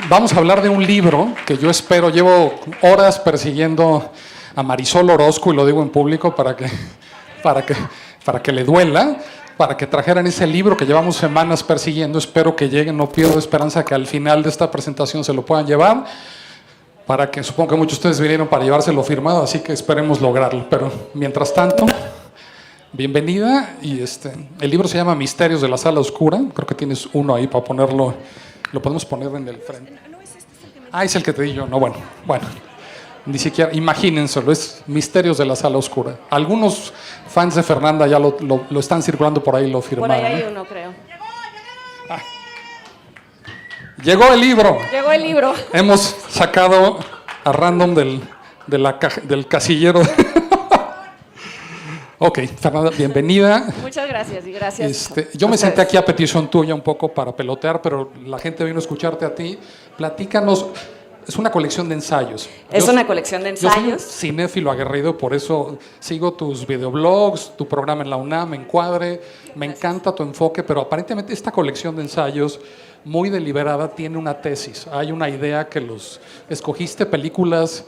Vamos a hablar de un libro que yo espero, llevo horas persiguiendo a Marisol Orozco, y lo digo en público para que le duela, para que trajeran ese libro que llevamos semanas persiguiendo. Espero que lleguen, no pierdo esperanza que al final de esta presentación se lo puedan llevar, para que, supongo que muchos de ustedes vinieron para llevárselo firmado, así que esperemos lograrlo. Pero mientras tanto, bienvenida. Y el libro se llama Misterios de la Sala Oscura. Creo que tienes uno ahí para ponerlo. Lo podemos poner en el frente. Ah, es el que te di yo. No, bueno. Ni siquiera, imagínenselo, es Misterios de la Sala Oscura. Algunos fans de Fernanda ya lo están circulando por ahí, lo firmaron. Por ahí hay uno, creo. Llegó el libro. Llegó el libro. Hemos sacado a random del casillero. Ok, Fernanda, bienvenida. Muchas gracias y gracias. Yo me senté aquí a petición tuya un poco para pelotear, pero la gente vino a escucharte a ti. Platícanos. Es una colección de ensayos. Es una colección de ensayos. Yo soy un cinéfilo aguerrido, por eso sigo tus videoblogs, tu programa en la UNAM, Encuadre. Me encanta tu enfoque, pero aparentemente esta colección de ensayos muy deliberada tiene una tesis. Hay una idea que escogiste películas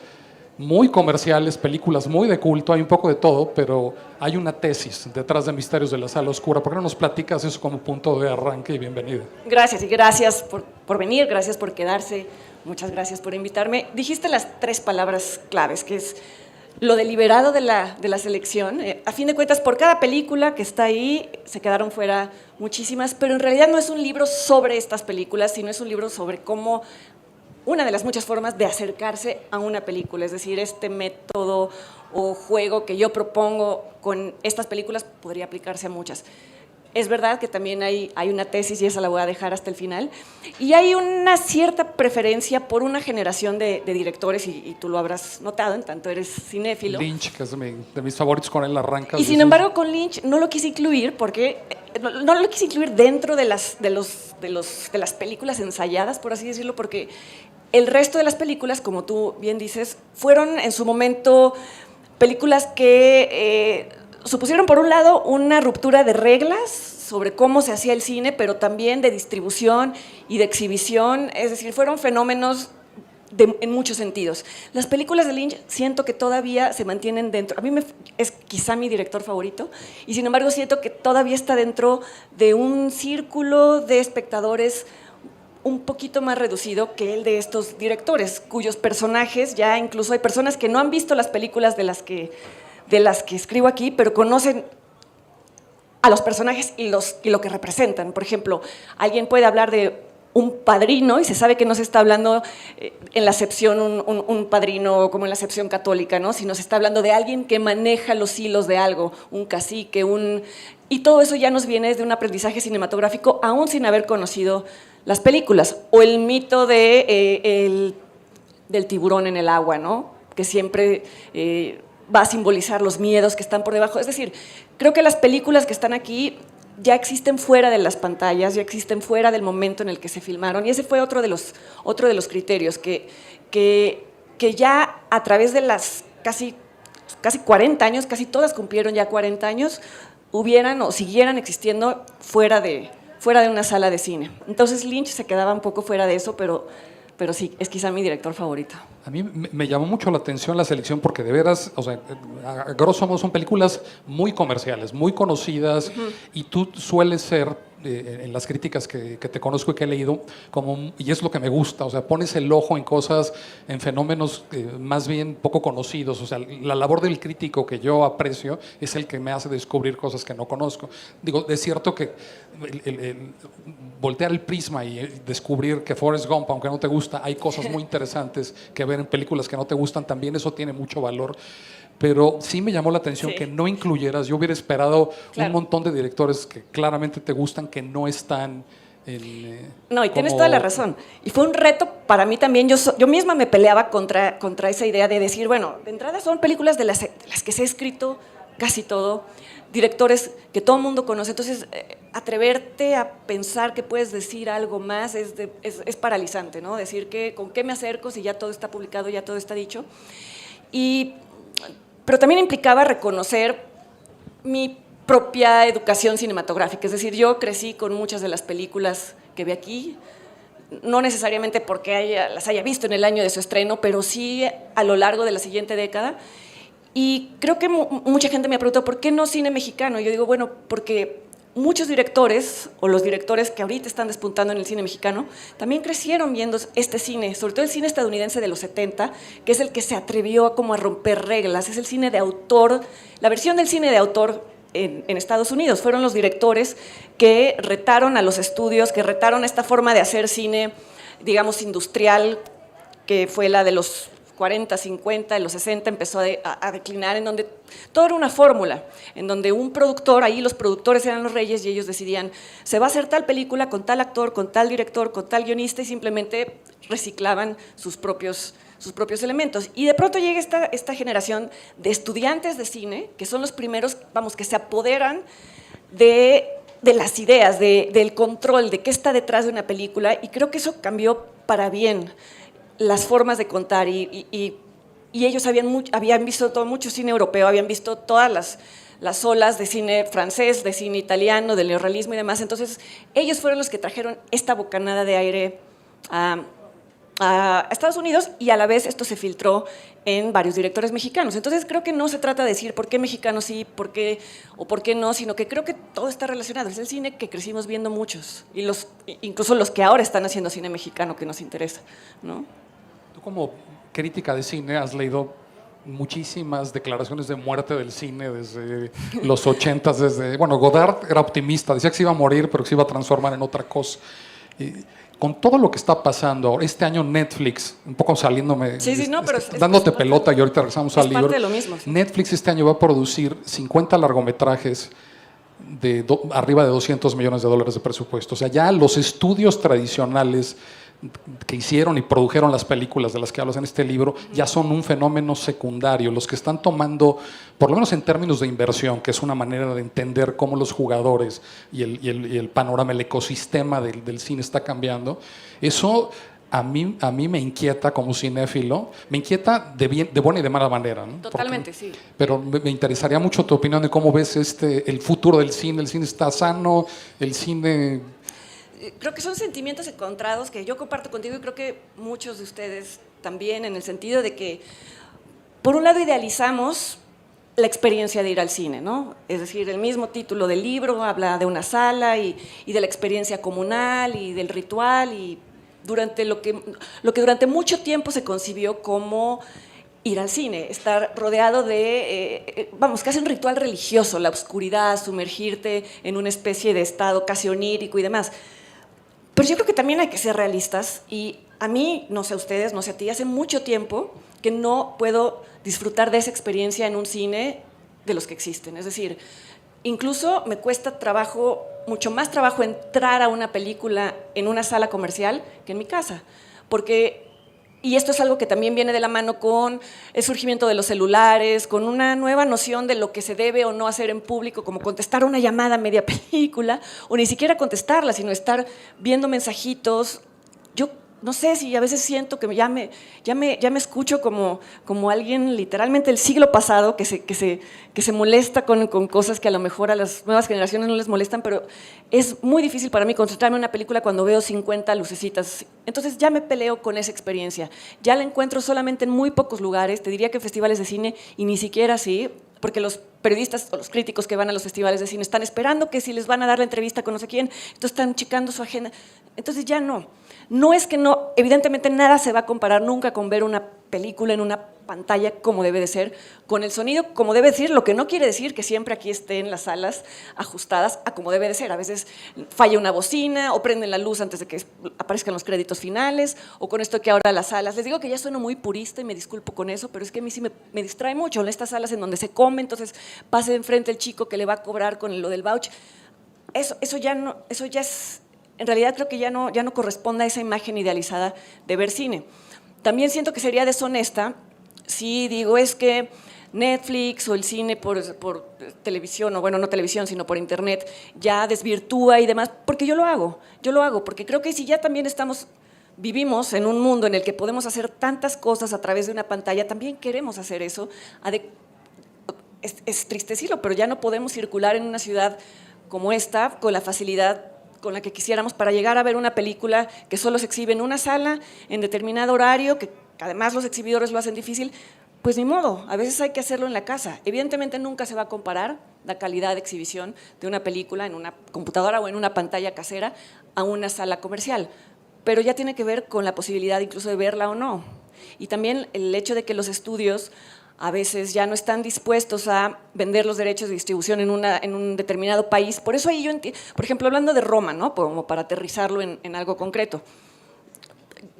muy comerciales, películas muy de culto, hay un poco de todo, pero hay una tesis detrás de Misterios de la Sala Oscura. ¿Por qué no nos platicas eso como punto de arranque y bienvenida? Gracias y gracias por venir, gracias por quedarse, muchas gracias por invitarme. Dijiste las 3 palabras claves, que es lo deliberado de la selección. A fin de cuentas, por cada película que está ahí, se quedaron fuera muchísimas, pero en realidad no es un libro sobre estas películas, sino es un libro sobre cómo una de las muchas formas de acercarse a una película, es decir, este método o juego que yo propongo con estas películas podría aplicarse a muchas. Es verdad que también hay una tesis, y esa la voy a dejar hasta el final, y hay una cierta preferencia por una generación de directores, y tú lo habrás notado, en tanto eres cinéfilo. Lynch, que es de mis favoritos, con él arrancas. Y sin embargo, con Lynch no lo quise incluir porque no lo quise incluir dentro de las películas ensayadas, por así decirlo, porque el resto de las películas, como tú bien dices, fueron en su momento películas que supusieron, por un lado, una ruptura de reglas sobre cómo se hacía el cine, pero también de distribución y de exhibición, es decir, fueron fenómenos en muchos sentidos. Las películas de Lynch siento que todavía se mantienen dentro, a mí es quizá mi director favorito, y sin embargo siento que todavía está dentro de un círculo de espectadores un poquito más reducido que el de estos directores, cuyos personajes, ya incluso hay personas que no han visto las películas de las que escribo aquí, pero conocen a los personajes y lo que representan. Por ejemplo, alguien puede hablar de un padrino y se sabe que no se está hablando en la acepción un padrino como en la acepción católica, ¿no? Sino se está hablando de alguien que maneja los hilos de algo, un cacique, y todo eso ya nos viene de un aprendizaje cinematográfico aún sin haber conocido las películas. O el mito del tiburón en el agua, ¿no? Que siempre va a simbolizar los miedos que están por debajo. Es decir, creo que las películas que están aquí ya existen fuera de las pantallas, ya existen fuera del momento en el que se filmaron, y ese fue otro de los criterios, que ya a través de las casi 40 años, casi todas cumplieron ya 40 años, hubieran o siguieran existiendo fuera de una sala de cine. Entonces Lynch se quedaba un poco fuera de eso, pero sí, es quizá mi director favorito. A mí me llamó mucho la atención la selección porque de veras, o sea, a grosso modo son películas muy comerciales, muy conocidas, y tú sueles ser, en las críticas que te conozco y que he leído, y es lo que me gusta, o sea, pones el ojo en cosas, en fenómenos más bien poco conocidos. O sea, la labor del crítico que yo aprecio es el que me hace descubrir cosas que no conozco. Digo, es cierto que voltear el prisma y descubrir que Forrest Gump, aunque no te gusta, hay cosas muy interesantes que ver en películas que no te gustan, también eso tiene mucho valor. Pero sí me llamó la atención que no incluyeras. Yo hubiera esperado un montón de directores que claramente te gustan, que no están no, y tienes toda la razón. Y fue un reto para mí también. Yo misma me peleaba contra esa idea de decir, bueno, de entrada son películas de las que se ha escrito casi todo, directores que todo el mundo conoce. Entonces, atreverte a pensar que puedes decir algo más es paralizante, ¿no? Decir ¿con qué me acerco si ya todo está publicado, ya todo está dicho? Pero también implicaba reconocer mi propia educación cinematográfica. Es decir, yo crecí con muchas de las películas que ve aquí, no necesariamente porque las haya visto en el año de su estreno, pero sí a lo largo de la siguiente década. Y creo que mucha gente me ha preguntado, ¿por qué no cine mexicano? Y yo digo, bueno, porque muchos directores, o los directores que ahorita están despuntando en el cine mexicano, también crecieron viendo este cine, sobre todo el cine estadounidense de los 70, que es el que se atrevió a romper reglas, es el cine de autor, la versión del cine de autor en Estados Unidos. Fueron los directores que retaron a los estudios, que retaron esta forma de hacer cine, digamos, industrial, que fue la de los 40, 50, en los 60 empezó a declinar, en donde todo era una fórmula, en donde un productor, ahí los productores eran los reyes y ellos decidían, se va a hacer tal película con tal actor, con tal director, con tal guionista, y simplemente reciclaban sus propios elementos. Y de pronto llega esta generación de estudiantes de cine, que son los primeros, vamos, que se apoderan de las ideas, del control, de qué está detrás de una película, y creo que eso cambió para bien las formas de contar, y ellos habían visto mucho cine europeo, habían visto todas las olas de cine francés, de cine italiano, del neorrealismo y demás. Entonces ellos fueron los que trajeron esta bocanada de aire a Estados Unidos, y a la vez esto se filtró en varios directores mexicanos. Entonces creo que no se trata de decir por qué mexicanos sí, por qué no, sino que creo que todo está relacionado. Es el cine que crecimos viendo muchos, y incluso los que ahora están haciendo cine mexicano que nos interesa, ¿no? Tú, como crítica de cine, has leído muchísimas declaraciones de muerte del cine desde los 80s, bueno, Godard era optimista, decía que se iba a morir, pero que se iba a transformar en otra cosa. Con todo lo que está pasando, este año Netflix, un poco saliéndome, dándote pelota, y ahorita regresamos al libro. Parte de lo mismo, sí. Netflix este año va a producir 50 largometrajes de arriba de $200 millones de presupuesto. O sea, ya los estudios tradicionales que hicieron y produjeron las películas de las que hablas en este libro ya son un fenómeno secundario. Los que están tomando, por lo menos en términos de inversión, que es una manera de entender cómo los jugadores y el panorama, el ecosistema del cine está cambiando, eso a mí me inquieta como cinéfilo, me inquieta de buena y de mala manera, ¿no? Totalmente, sí. Pero me interesaría mucho tu opinión de cómo ves el futuro del cine. ¿El cine está sano? ¿El cine...? Creo que son sentimientos encontrados que yo comparto contigo, y creo que muchos de ustedes también, en el sentido de que, por un lado, idealizamos la experiencia de ir al cine, ¿no? Es decir, el mismo título del libro habla de una sala y de la experiencia comunal y del ritual, y durante lo que durante mucho tiempo se concibió como ir al cine, estar rodeado de, casi un ritual religioso, la oscuridad, sumergirte en una especie de estado casi onírico y demás. Pero yo creo que también hay que ser realistas, y a mí, no sé a ustedes, no sé a ti, hace mucho tiempo que no puedo disfrutar de esa experiencia en un cine de los que existen. Es decir, incluso me cuesta mucho más trabajo entrar a una película en una sala comercial que en mi casa, y esto es algo que también viene de la mano con el surgimiento de los celulares, con una nueva noción de lo que se debe o no hacer en público, como contestar una llamada a media película, o ni siquiera contestarla, sino estar viendo mensajitos. Yo no sé si a veces siento que ya me escucho como alguien literalmente del siglo pasado que se molesta con cosas que a lo mejor a las nuevas generaciones no les molestan, pero es muy difícil para mí concentrarme en una película cuando veo 50 lucecitas. Entonces ya me peleo con esa experiencia. Ya la encuentro solamente en muy pocos lugares, te diría que en festivales de cine, y ni siquiera así, porque los periodistas o los críticos que van a los festivales de cine están esperando que si les van a dar la entrevista con no sé quién, entonces están checando su agenda. Entonces ya no. No es que no, evidentemente nada se va a comparar nunca con ver una película en una pantalla como debe de ser, con el sonido como debe de ser, lo que no quiere decir que siempre aquí estén las salas ajustadas a como debe de ser. A veces falla una bocina, o prenden la luz antes de que aparezcan los créditos finales, o con esto que ahora las salas, les digo que ya sueno muy purista y me disculpo con eso, pero es que a mí sí me distrae mucho en estas salas en donde se come, entonces pase enfrente el chico que le va a cobrar con lo del voucher. Eso ya es, en realidad creo que ya no corresponde a esa imagen idealizada de ver cine. También siento que sería deshonesta si digo es que Netflix o el cine por televisión, o bueno, no televisión, sino por internet, ya desvirtúa y demás, porque yo lo hago, porque creo que si ya también vivimos en un mundo en el que podemos hacer tantas cosas a través de una pantalla, también queremos hacer eso. Es triste decirlo, pero ya no podemos circular en una ciudad como esta con la facilidad con la que quisiéramos para llegar a ver una película que solo se exhibe en una sala, en determinado horario, que además los exhibidores lo hacen difícil, pues ni modo, a veces hay que hacerlo en la casa. Evidentemente nunca se va a comparar la calidad de exhibición de una película en una computadora o en una pantalla casera a una sala comercial, pero ya tiene que ver con la posibilidad incluso de verla o no. Y también el hecho de que los estudios a veces ya no están dispuestos a vender los derechos de distribución en un determinado país. Por eso ahí yo entiendo, por ejemplo, hablando de Roma, ¿no? Como para aterrizarlo en algo concreto.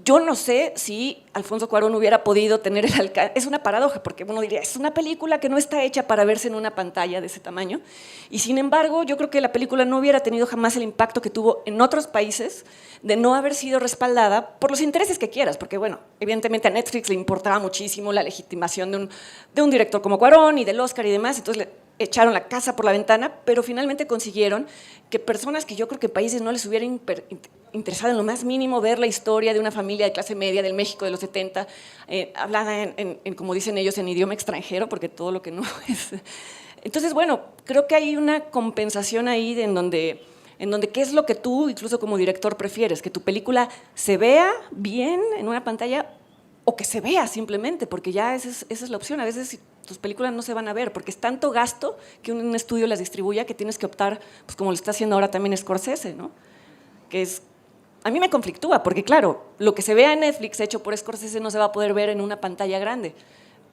Yo no sé si Alfonso Cuarón hubiera podido tener el alcance. Es una paradoja, porque uno diría, es una película que no está hecha para verse en una pantalla de ese tamaño. Y sin embargo, yo creo que la película no hubiera tenido jamás el impacto que tuvo en otros países de no haber sido respaldada por los intereses que quieras. Porque, bueno, evidentemente a Netflix le importaba muchísimo la legitimación de un director como Cuarón y del Oscar y demás. Entonces le echaron la casa por la ventana, pero finalmente consiguieron que personas que yo creo que países no les hubiera interesado en lo más mínimo ver la historia de una familia de clase media del México de los 70, hablada como dicen ellos, en idioma extranjero, porque todo lo que no es. Entonces, bueno, creo que hay una compensación ahí en donde qué es lo que tú, incluso como director, prefieres, que tu película se vea bien en una pantalla o que se vea simplemente, porque ya esa es la opción. A veces tus películas no se van a ver, porque es tanto gasto que un estudio las distribuya que tienes que optar, pues como lo está haciendo ahora también Scorsese, ¿no? Que es, a mí me conflictúa, porque claro, lo que se vea en Netflix hecho por Scorsese no se va a poder ver en una pantalla grande.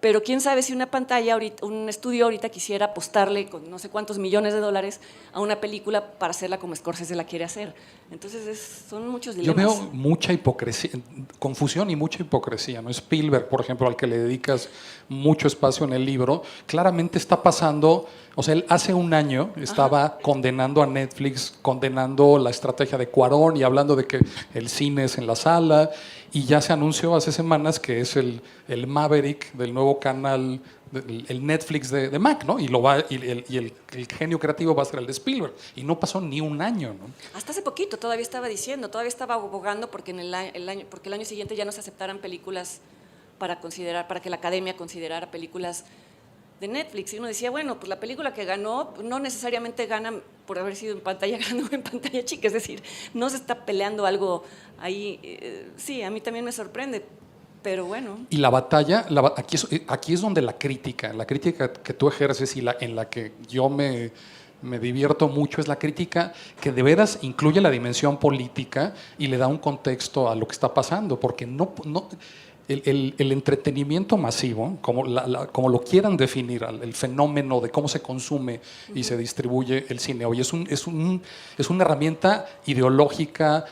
Pero quién sabe si una pantalla, un estudio ahorita quisiera apostarle con no sé cuántos millones de dólares a una película para hacerla como Scorsese la quiere hacer. Entonces son muchos dilemas. Yo veo mucha hipocresía, confusión y mucha hipocresía, ¿no? Spielberg, por ejemplo, al que le dedicas mucho espacio en el libro, claramente está pasando, o sea, él hace un año estaba condenando a Netflix, condenando la estrategia de Cuarón y hablando de que el cine es en la sala, y ya se anunció hace semanas que es el Maverick del nuevo canal, el Netflix de Mac, ¿no? Y el genio creativo va a ser el de Spielberg. Y no pasó ni un año, ¿no? Hasta hace poquito todavía estaba diciendo, todavía estaba abogando porque porque el año siguiente ya no se aceptaran películas para que la academia considerara películas de Netflix. Y uno decía, bueno, pues la película que ganó no necesariamente gana por haber sido en pantalla grande o en pantalla chica, es decir, no se está peleando algo ahí. Sí, a mí también me sorprende, pero bueno. Y la batalla, aquí es donde la crítica que tú ejerces y en la que yo me divierto mucho, es la crítica que de veras incluye la dimensión política y le da un contexto a lo que está pasando, porque el entretenimiento masivo, como lo quieran definir, el fenómeno de cómo se consume y se distribuye el cine hoy, es una herramienta ideológica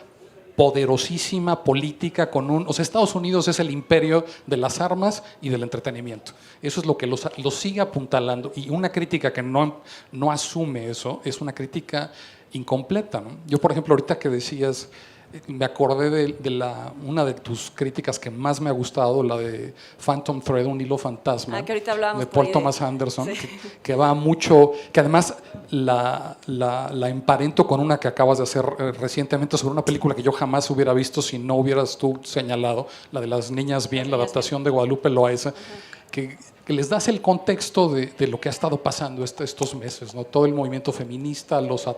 poderosísima, política, o sea, Estados Unidos es el imperio de las armas y del entretenimiento. Eso es lo que los sigue apuntalando, y una crítica que no asume eso es una crítica incompleta, ¿no? Yo, por ejemplo, ahorita que decías, me acordé de una de tus críticas que más me ha gustado, la de Phantom Thread, un hilo fantasma, que ahorita hablábamos de Paul Thomas Anderson, sí. que va mucho, que además la emparento con una que acabas de hacer recientemente sobre una película que yo jamás hubiera visto si no hubieras tú señalado, la de Las Niñas Bien, la adaptación de Guadalupe Loaesa, que les das el contexto de lo que ha estado pasando estos meses, ¿no? Todo el movimiento feminista, o sea,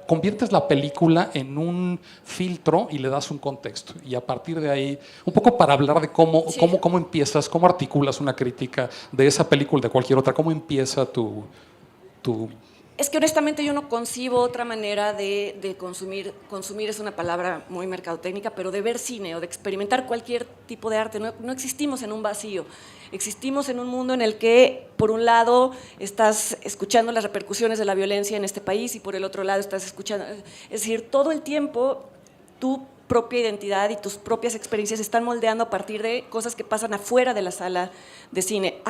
conviertes la película en un filtro y le das un contexto. Y a partir de ahí, un poco para hablar de cómo empiezas, cómo articulas una crítica de esa película, de cualquier otra, cómo empieza tu... Es que honestamente yo no concibo otra manera de consumir. Consumir es una palabra muy mercadotecnica, pero de ver cine o de experimentar cualquier tipo de arte. No existimos en un vacío. Existimos en un mundo en el que, por un lado, estás escuchando las repercusiones de la violencia en este país y por el otro lado estás escuchando... Es decir, todo el tiempo tu propia identidad y tus propias experiencias se están moldeando a partir de cosas que pasan afuera de la sala de cine.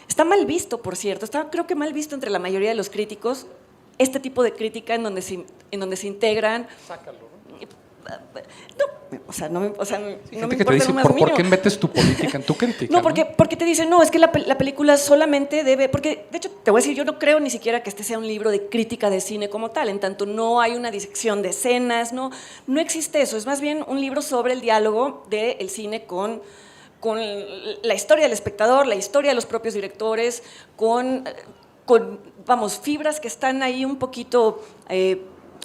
Está mal visto, por cierto, creo que mal visto entre la mayoría de los críticos este tipo de crítica en donde se integran... Sácalo, ¿no? No me que te importa dice, lo más mínimo. ¿por qué metes tu política en tu crítica? No, porque te dicen, no, es que la película solamente debe... Porque, de hecho, te voy a decir, yo no creo ni siquiera que este sea un libro de crítica de cine como tal, en tanto no hay una disección de escenas, no existe eso, es más bien un libro sobre el diálogo del cine con la historia del espectador, la historia de los propios directores, con fibras que están ahí un poquito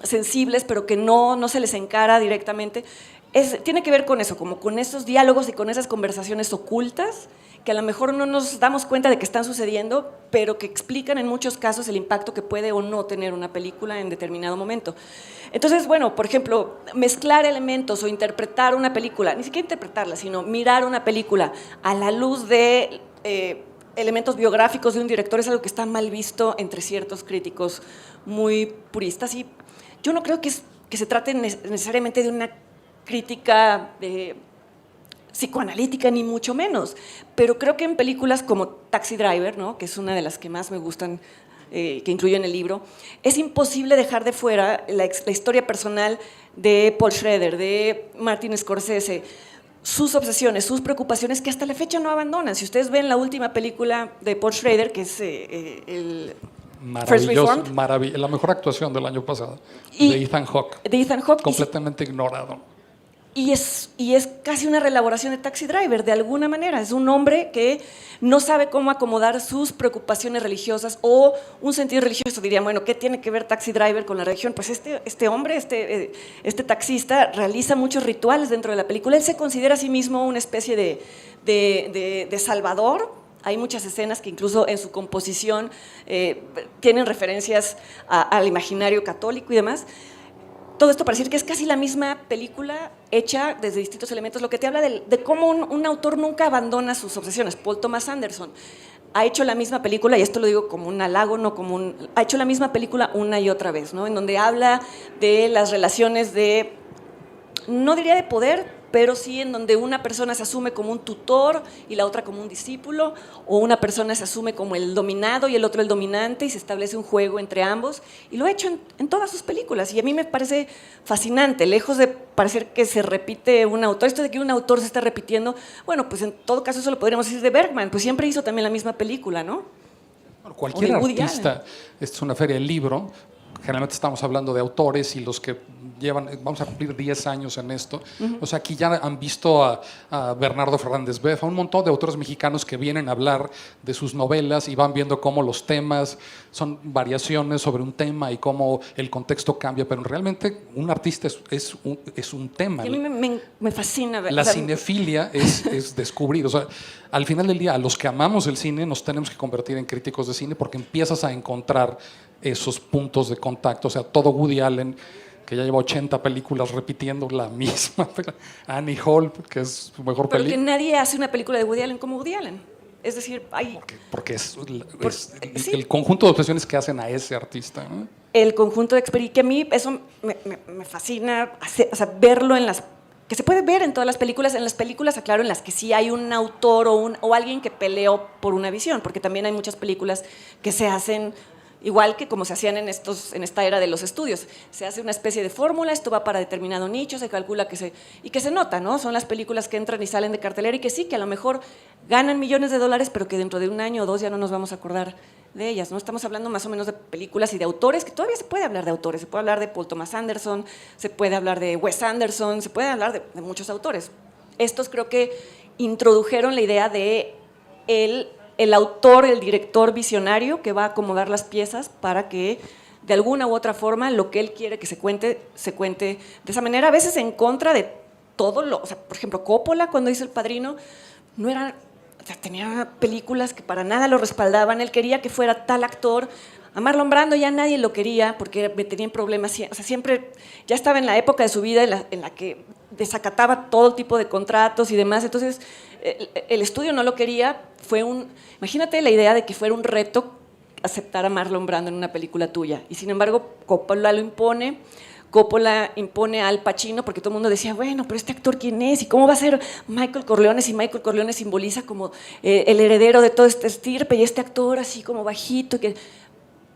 sensibles, pero que no se les encara directamente. Tiene que ver con eso, como con esos diálogos y con esas conversaciones ocultas que a lo mejor no nos damos cuenta de que están sucediendo, pero que explican en muchos casos el impacto que puede o no tener una película en determinado momento. Entonces, bueno, por ejemplo, mezclar elementos o interpretar una película, ni siquiera interpretarla, sino mirar una película a la luz de elementos biográficos de un director es algo que está mal visto entre ciertos críticos muy puristas. Y yo no creo que se trate necesariamente de una crítica psicoanalítica, ni mucho menos, pero creo que en películas como Taxi Driver, ¿no?, que es una de las que más me gustan, que incluyo en el libro, es imposible dejar de fuera la historia personal de Paul Schrader, de Martin Scorsese, sus obsesiones, sus preocupaciones que hasta la fecha no abandonan. Si ustedes ven la última película de Paul Schrader, que es el First Reformed, la mejor actuación del año pasado, de Ethan Hawke. De Ethan Hawke. Completamente ignorado. Y es casi una reelaboración de Taxi Driver, de alguna manera. Es un hombre que no sabe cómo acomodar sus preocupaciones religiosas o un sentido religioso. Dirían, bueno, ¿qué tiene que ver Taxi Driver con la religión? Pues este hombre, este taxista, realiza muchos rituales dentro de la película. Él se considera a sí mismo una especie de salvador. Hay muchas escenas que incluso en su composición tienen referencias al imaginario católico y demás. Todo esto para decir que es casi la misma película hecha desde distintos elementos, lo que te habla de cómo un autor nunca abandona sus obsesiones. Paul Thomas Anderson ha hecho la misma película, y esto lo digo como un halago, no como ha hecho la misma película una y otra vez, ¿no?, en donde habla de las relaciones no diría de poder, pero sí en donde una persona se asume como un tutor y la otra como un discípulo, o una persona se asume como el dominado y el otro el dominante, y se establece un juego entre ambos, y lo ha hecho en todas sus películas, y a mí me parece fascinante, lejos de parecer que se repite un autor. Esto de que un autor se está repitiendo, bueno, pues en todo caso eso lo podríamos decir de Bergman, pues siempre hizo también la misma película, ¿no? Bueno, cualquier artista, esta es una feria del libro, generalmente estamos hablando de autores y los que vamos a cumplir 10 años en esto. O sea, aquí ya han visto a Bernardo Fernández Beff, a un montón de autores mexicanos que vienen a hablar de sus novelas y van viendo cómo los temas son variaciones sobre un tema y cómo el contexto cambia, pero realmente un artista es un tema. Y a mí me fascina ver. La cinefilia es descubrir, o sea, al final del día, a los que amamos el cine nos tenemos que convertir en críticos de cine porque empiezas a encontrar esos puntos de contacto. O sea, todo Woody Allen, que ya lleva 80 películas repitiendo la misma, Annie Hall, que es su mejor película. Pero que nadie hace una película de Woody Allen como Woody Allen. Es decir, hay... Porque sí. El conjunto de obsesiones que hacen a ese artista, ¿no? El conjunto de experiencias, que a mí eso me fascina, o sea, verlo en las... que se puede ver en todas las películas, aclaro, en las que sí hay un autor o alguien que peleó por una visión, porque también hay muchas películas que se hacen igual que como se hacían en esta era de los estudios. Se hace una especie de fórmula, esto va para determinado nicho, se calcula que se nota, ¿no? Son las películas que entran y salen de cartelera y que sí, que a lo mejor ganan millones de dólares, pero que dentro de un año o dos ya no nos vamos a acordar de ellas, ¿no? Estamos hablando más o menos de películas y de autores, que todavía se puede hablar de autores, se puede hablar de Paul Thomas Anderson, se puede hablar de Wes Anderson, se puede hablar de muchos autores. Estos creo que introdujeron la idea de el autor, el director visionario que va a acomodar las piezas para que de alguna u otra forma lo que él quiere que se cuente de esa manera, a veces en contra de todo o sea, por ejemplo, Coppola cuando hizo El Padrino no era, o sea, tenía películas que para nada lo respaldaban, él quería que fuera tal actor. A Marlon Brando ya nadie lo quería porque tenía problemas, o sea, siempre ya estaba en la época de su vida en la que desacataba todo tipo de contratos y demás, entonces el estudio no lo quería. Imagínate la idea de que fuera un reto aceptar a Marlon Brando en una película tuya, y sin embargo Coppola lo impone. Coppola impone a Al Pacino porque todo el mundo decía, bueno, pero este actor ¿quién es? ¿Y cómo va a ser Michael Corleone si Michael Corleone simboliza como el heredero de todo este estirpe, y este actor así como bajito,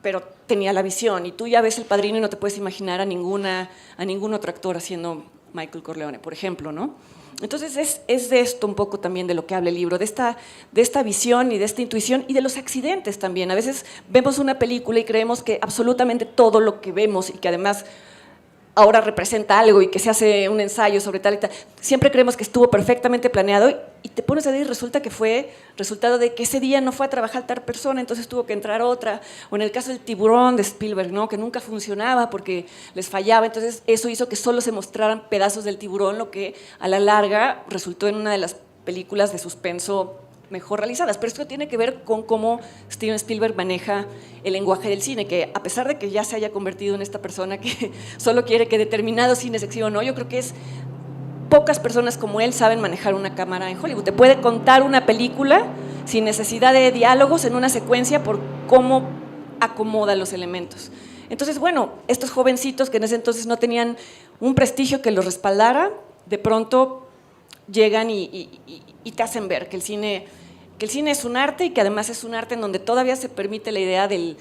pero tenía la visión, y tú ya ves El Padrino y no te puedes imaginar a ningún otro actor haciendo Michael Corleone, por ejemplo, ¿no? Entonces es de esto un poco también de lo que habla el libro, de esta visión y de esta intuición y de los accidentes también. A veces vemos una película y creemos que absolutamente todo lo que vemos, y que además ahora representa algo y que se hace un ensayo sobre tal y tal, siempre creemos que estuvo perfectamente planeado, y te pones a ver y resulta que fue resultado de que ese día no fue a trabajar tal persona, entonces tuvo que entrar otra. O en el caso del Tiburón de Spielberg, ¿no? Que nunca funcionaba porque les fallaba, entonces eso hizo que solo se mostraran pedazos del tiburón, lo que a la larga resultó en una de las películas de suspenso mejor realizadas. Pero esto tiene que ver con cómo Steven Spielberg maneja el lenguaje del cine, que a pesar de que ya se haya convertido en esta persona que solo quiere que determinado cine se exhiba, no, yo creo que es pocas personas como él saben manejar una cámara en Hollywood. Te puede contar una película sin necesidad de diálogos en una secuencia por cómo acomoda los elementos. Entonces, bueno, estos jovencitos que en ese entonces no tenían un prestigio que los respaldara, de pronto llegan y te hacen ver que el cine es un arte y que además es un arte en donde todavía se permite la idea del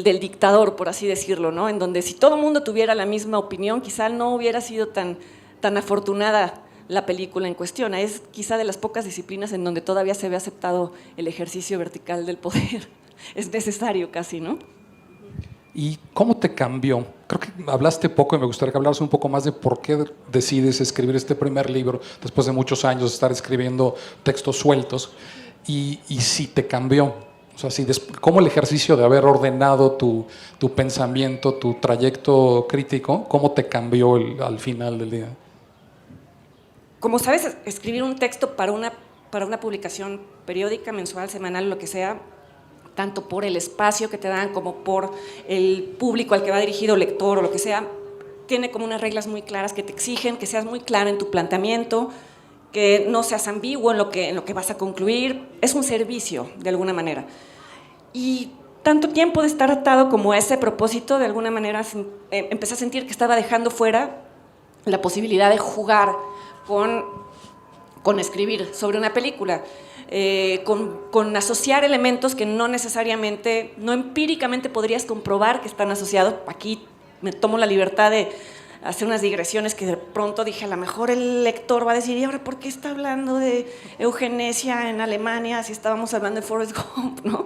dictador, por así decirlo, ¿no? En donde si todo el mundo tuviera la misma opinión, quizá no hubiera sido tan afortunada la película en cuestión. Es quizá de las pocas disciplinas en donde todavía se ve aceptado el ejercicio vertical del poder. Es necesario casi, ¿no? ¿Y cómo te cambió? Creo que hablaste poco y me gustaría que hablaras un poco más de por qué decides escribir este primer libro después de muchos años de estar escribiendo textos sueltos y si te cambió. O sea, cómo el ejercicio de haber ordenado tu pensamiento, tu trayecto crítico, cómo te cambió al final del día. Como sabes, escribir un texto para una publicación periódica, mensual, semanal, lo que sea, tanto por el espacio que te dan como por el público al que va dirigido, lector o lo que sea, tiene como unas reglas muy claras que te exigen que seas muy claro en tu planteamiento, que no seas ambiguo en lo que vas a concluir. Es un servicio, de alguna manera. Y tanto tiempo de estar atado como a ese propósito, de alguna manera empecé a sentir que estaba dejando fuera la posibilidad de jugar con escribir sobre una película. Con asociar elementos que no necesariamente, no empíricamente podrías comprobar que están asociados. Aquí me tomo la libertad de hacer unas digresiones que de pronto dije, a lo mejor el lector va a decir, ¿y ahora por qué está hablando de eugenesia en Alemania si estábamos hablando de Forrest Gump, ¿no?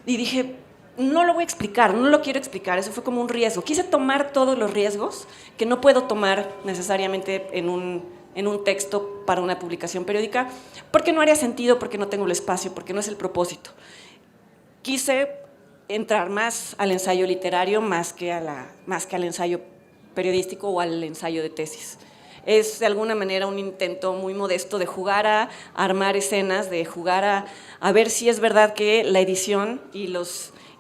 Y dije, no lo voy a explicar, no lo quiero explicar, eso fue como un riesgo. Quise tomar todos los riesgos que no puedo tomar necesariamente en un texto para una publicación periódica, porque no haría sentido, porque no tengo el espacio, porque no es el propósito. Quise entrar más al ensayo literario más que al ensayo periodístico o al ensayo de tesis. Es de alguna manera un intento muy modesto de jugar a armar escenas, de jugar a ver si es verdad que la edición y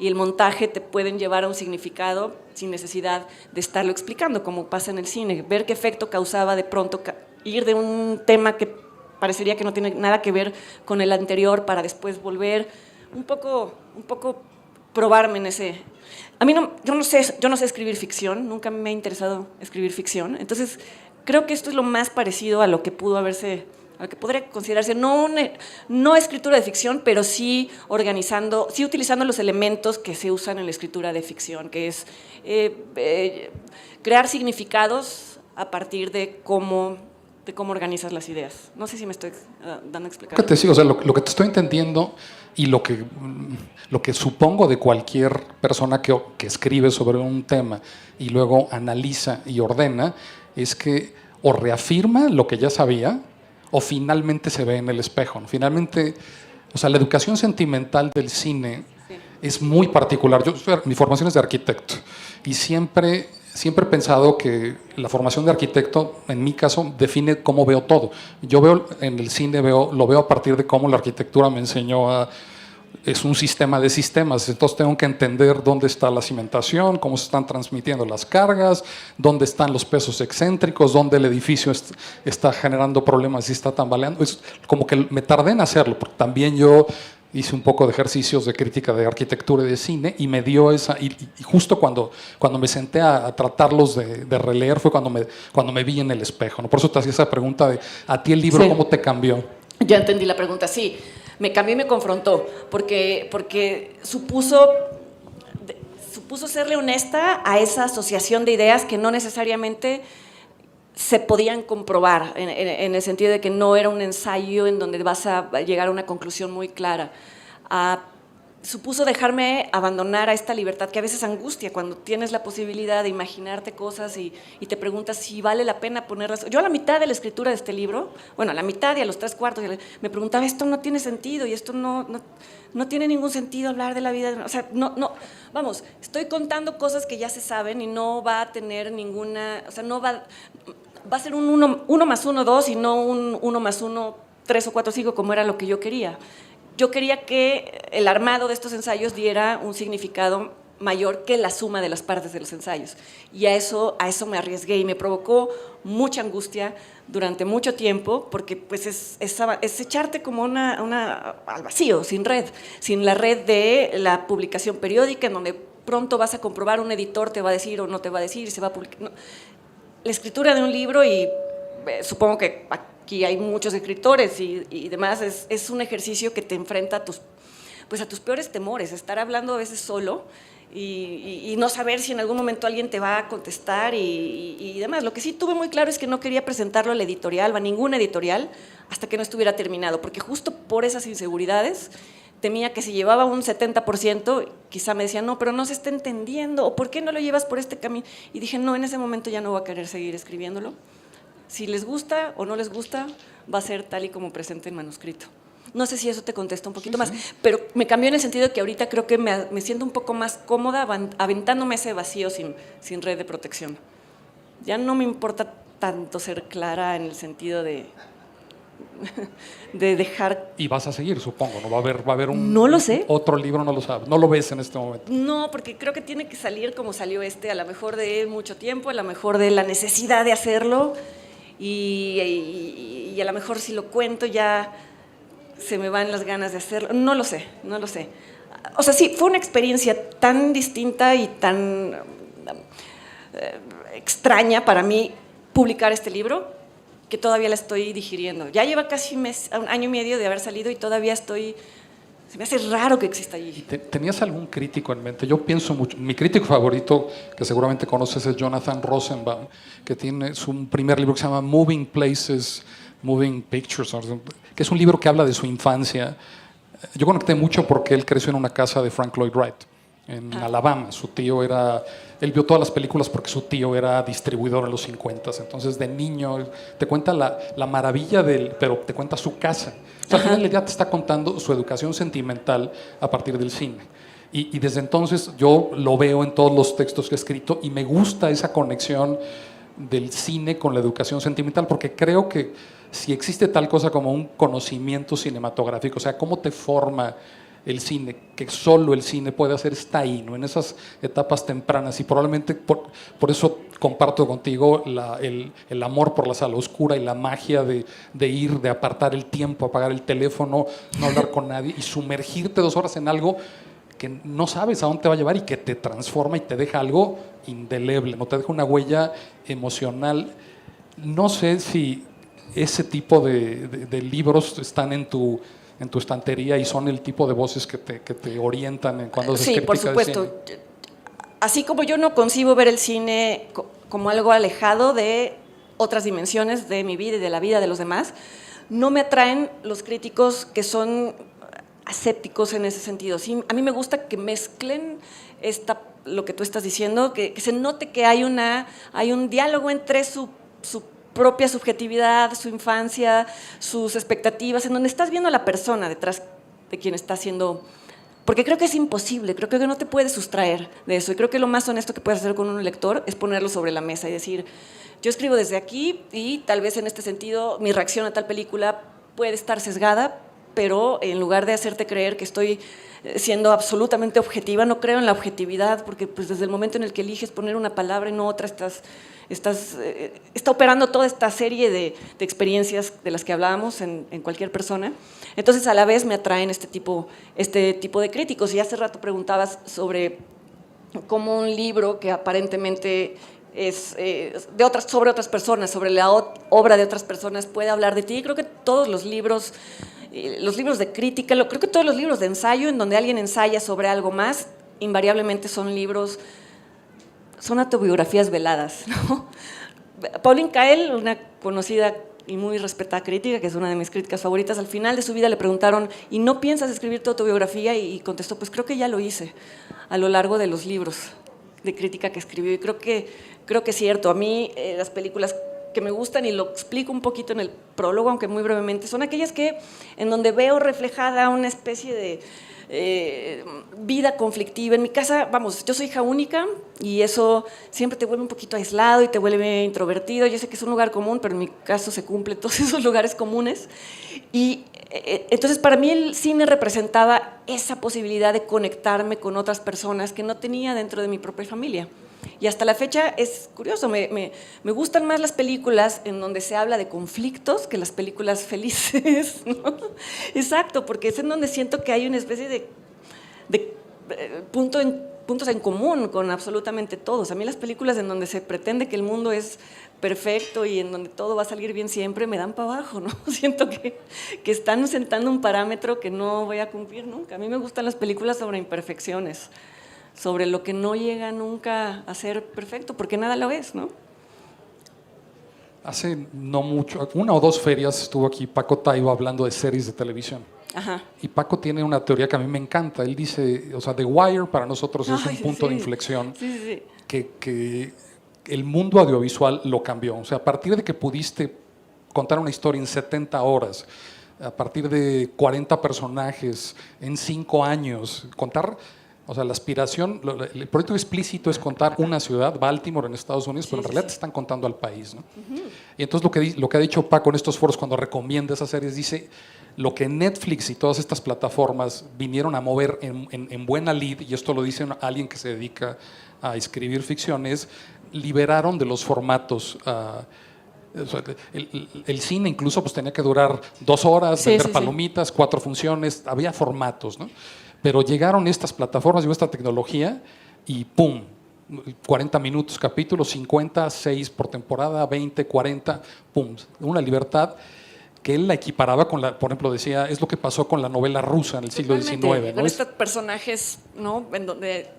el montaje te pueden llevar a un significado sin necesidad de estarlo explicando, como pasa en el cine. Ver qué efecto causaba de pronto ir de un tema que parecería que no tiene nada que ver con el anterior para después volver, un poco probarme en ese. A mí yo no sé escribir ficción, nunca me ha interesado escribir ficción, entonces creo que esto es lo más parecido a lo que pudo haberse, a lo que podría considerarse no escritura de ficción, pero sí utilizando los elementos que se usan en la escritura de ficción, que es crear significados a partir de cómo organizas las ideas. No sé si me estoy dando a explicar. ¿Qué te sigo? O sea, lo que te estoy entendiendo y lo que supongo de cualquier persona que escribe sobre un tema y luego analiza y ordena es que o reafirma lo que ya sabía o finalmente se ve en el espejo, ¿no? Finalmente, o sea, la educación sentimental del cine es muy particular. Mi formación es de arquitecto y siempre he pensado que la formación de arquitecto, en mi caso, define cómo veo todo. Yo veo en el cine, lo veo a partir de cómo la arquitectura me enseñó es un sistema de sistemas, entonces tengo que entender dónde está la cimentación, cómo se están transmitiendo las cargas, dónde están los pesos excéntricos, dónde el edificio está generando problemas y está tambaleando. Es como que me tardé en hacerlo, porque también yo hice un poco de ejercicios de crítica de arquitectura y de cine y me dio esa, y justo cuando me senté a tratarlos de releer fue cuando me vi en el espejo, ¿no? Por eso te hacía esa pregunta de, ¿a ti el libro sí. cómo te cambió? Ya entendí la pregunta, sí, me cambió y me confrontó, porque supuso serle honesta a esa asociación de ideas que no necesariamente se podían comprobar, en el sentido de que no era un ensayo en donde vas a llegar a una conclusión muy clara. supuso dejarme abandonar a esta libertad que a veces angustia cuando tienes la posibilidad de imaginarte cosas y te preguntas si vale la pena ponerlas. Yo a la mitad de la escritura de este libro, bueno, a la mitad y a los 3/4, me preguntaba, esto no tiene sentido y esto no tiene ningún sentido hablar de la vida. O sea, vamos, estoy contando cosas que ya se saben y no va a tener ninguna, o sea, no va a ser un 1 más 1, 2 y no un 1 más 1, 3 o 4, 5 como era lo que yo quería. Yo quería que el armado de estos ensayos diera un significado mayor que la suma de las partes de los ensayos. Y a eso me arriesgué y me provocó mucha angustia durante mucho tiempo, porque pues es echarte como al vacío, sin red, sin la red de la publicación periódica, en donde pronto vas a comprobar, un editor te va a decir o no te va a decir, se va a publicar. No. La escritura de un libro, y supongo que aquí hay muchos escritores y demás, es un ejercicio que te enfrenta a tus peores temores, estar hablando a veces solo y no saber si en algún momento alguien te va a contestar y demás. Lo que sí tuve muy claro es que no quería presentarlo a la editorial, o a ninguna editorial, hasta que no estuviera terminado, porque justo por esas inseguridades temía que si llevaba un 70%, quizá me decían, no, pero no se está entendiendo, o ¿por qué no lo llevas por este camino? Y dije, no, en ese momento ya no voy a querer seguir escribiéndolo. Si les gusta o no les gusta, va a ser tal y como presente en manuscrito. No sé si eso te contesta un poquito más, pero me cambió en el sentido de que ahorita creo que me siento un poco más cómoda aventándome ese vacío sin red de protección. Ya no me importa tanto ser clara en el sentido de dejar... Y vas a seguir, supongo, ¿no? Va a haber un... No lo sé. Otro libro, no lo sabes, no lo ves en este momento. No, porque creo que tiene que salir como salió a lo mejor de mucho tiempo, a lo mejor de la necesidad de hacerlo, y a lo mejor si lo cuento ya se me van las ganas de hacerlo. No lo sé. O sea, sí, fue una experiencia tan distinta y tan extraña para mí publicar este libro, que todavía la estoy digiriendo. Ya lleva casi un año y medio de haber salido y todavía se me hace raro que exista allí. ¿Tenías algún crítico en mente? Yo pienso mucho, mi crítico favorito, que seguramente conoces, es Jonathan Rosenbaum, que tiene un primer libro que se llama Moving Places, Moving Pictures, que es un libro que habla de su infancia. Yo conecté mucho porque él creció en una casa de Frank Lloyd Wright, en Alabama. Su tío él vio todas las películas porque su tío era distribuidor en los 50, entonces de niño te cuenta la maravilla pero te cuenta su casa. O sea, al final ya te está contando su educación sentimental a partir del cine. Y desde entonces yo lo veo en todos los textos que he escrito y me gusta esa conexión del cine con la educación sentimental, porque creo que si existe tal cosa como un conocimiento cinematográfico, o sea, cómo te forma el cine, que solo el cine puede hacer, está ahí, ¿no? En esas etapas tempranas, y probablemente por eso comparto contigo el amor por la sala oscura y la magia de ir, de apartar el tiempo, apagar el teléfono, no hablar con nadie y sumergirte 2 horas en algo que no sabes a dónde te va a llevar y que te transforma y te deja algo indeleble, no te deja una huella emocional. No sé si ese tipo de libros están en tu estantería y son el tipo de voces que te orientan en cuando haces crítica de cine. Sí, por supuesto. Así como yo no concibo ver el cine como algo alejado de otras dimensiones de mi vida y de la vida de los demás, no me atraen los críticos que son asépticos en ese sentido. Sí, a mí me gusta que mezclen lo que tú estás diciendo, que se note que hay un diálogo entre su propia subjetividad, su infancia, sus expectativas, en donde estás viendo a la persona detrás de quien está haciendo... Porque creo que es imposible, creo que no te puedes sustraer de eso, y creo que lo más honesto que puedes hacer con un lector es ponerlo sobre la mesa y decir, yo escribo desde aquí y tal vez en este sentido mi reacción a tal película puede estar sesgada, pero en lugar de hacerte creer que estoy siendo absolutamente objetiva, no creo en la objetividad, porque pues desde el momento en el que eliges poner una palabra y no otra, está operando toda esta serie de experiencias de las que hablábamos en cualquier persona. Entonces, a la vez me atraen este tipo de críticos. Y hace rato preguntabas sobre cómo un libro que aparentemente es sobre otras personas, sobre la obra de otras personas, puede hablar de ti. Creo que todos los libros de crítica, creo que todos los libros de ensayo en donde alguien ensaya sobre algo más, invariablemente son autobiografías veladas, ¿no? Pauline Kael, una conocida y muy respetada crítica, que es una de mis críticas favoritas, al final de su vida le preguntaron, ¿y no piensas escribir tu autobiografía? Y contestó, pues creo que ya lo hice a lo largo de los libros de crítica que escribió. Y creo que es cierto. A mí las películas que me gustan, y lo explico un poquito en el prólogo, aunque muy brevemente, son aquellas en donde veo reflejada una especie de vida conflictiva. En mi casa, vamos, yo soy hija única y eso siempre te vuelve un poquito aislado y te vuelve introvertido. Yo sé que es un lugar común, pero en mi caso se cumple todos esos lugares comunes. Y entonces para mí el cine representaba esa posibilidad de conectarme con otras personas que no tenía dentro de mi propia familia. Y hasta la fecha es curioso, me gustan más las películas en donde se habla de conflictos que las películas felices, ¿no? Exacto, porque es en donde siento que hay una especie de puntos en común con absolutamente todos. A mí las películas en donde se pretende que el mundo es perfecto y en donde todo va a salir bien siempre me dan para abajo, ¿no? Siento que están sentando un parámetro que no voy a cumplir nunca. A mí me gustan las películas sobre imperfecciones, sobre lo que no llega nunca a ser perfecto, porque nada lo es, ¿no? Hace no mucho, 1 o 2 ferias estuvo aquí Paco Taibo hablando de series de televisión. Ajá. Y Paco tiene una teoría que a mí me encanta. Él dice, o sea, The Wire para nosotros es un punto de inflexión que el mundo audiovisual lo cambió. O sea, a partir de que pudiste contar una historia en 70 horas, a partir de 40 personajes, en 5 años, contar... O sea, la aspiración, el proyecto explícito es contar una ciudad, Baltimore en Estados Unidos, pero en realidad te están contando al país, ¿no? Y entonces lo que ha dicho Paco en estos foros cuando recomienda esas series, dice, lo que Netflix y todas estas plataformas vinieron a mover en buena lid, y esto lo dice alguien que se dedica a escribir ficciones, liberaron de los formatos... O sea, el cine incluso pues tenía que durar 2 horas, vender palomitas, 4 funciones, había formatos, ¿no? Pero llegaron estas plataformas y esta tecnología y ¡pum! 40 minutos capítulos, 50, 6 por temporada, 20, 40, ¡pum! Una libertad que él la equiparaba con por ejemplo, decía, es lo que pasó con la novela rusa en el siglo XIX, ¿no? Con estos personajes, ¿no? En donde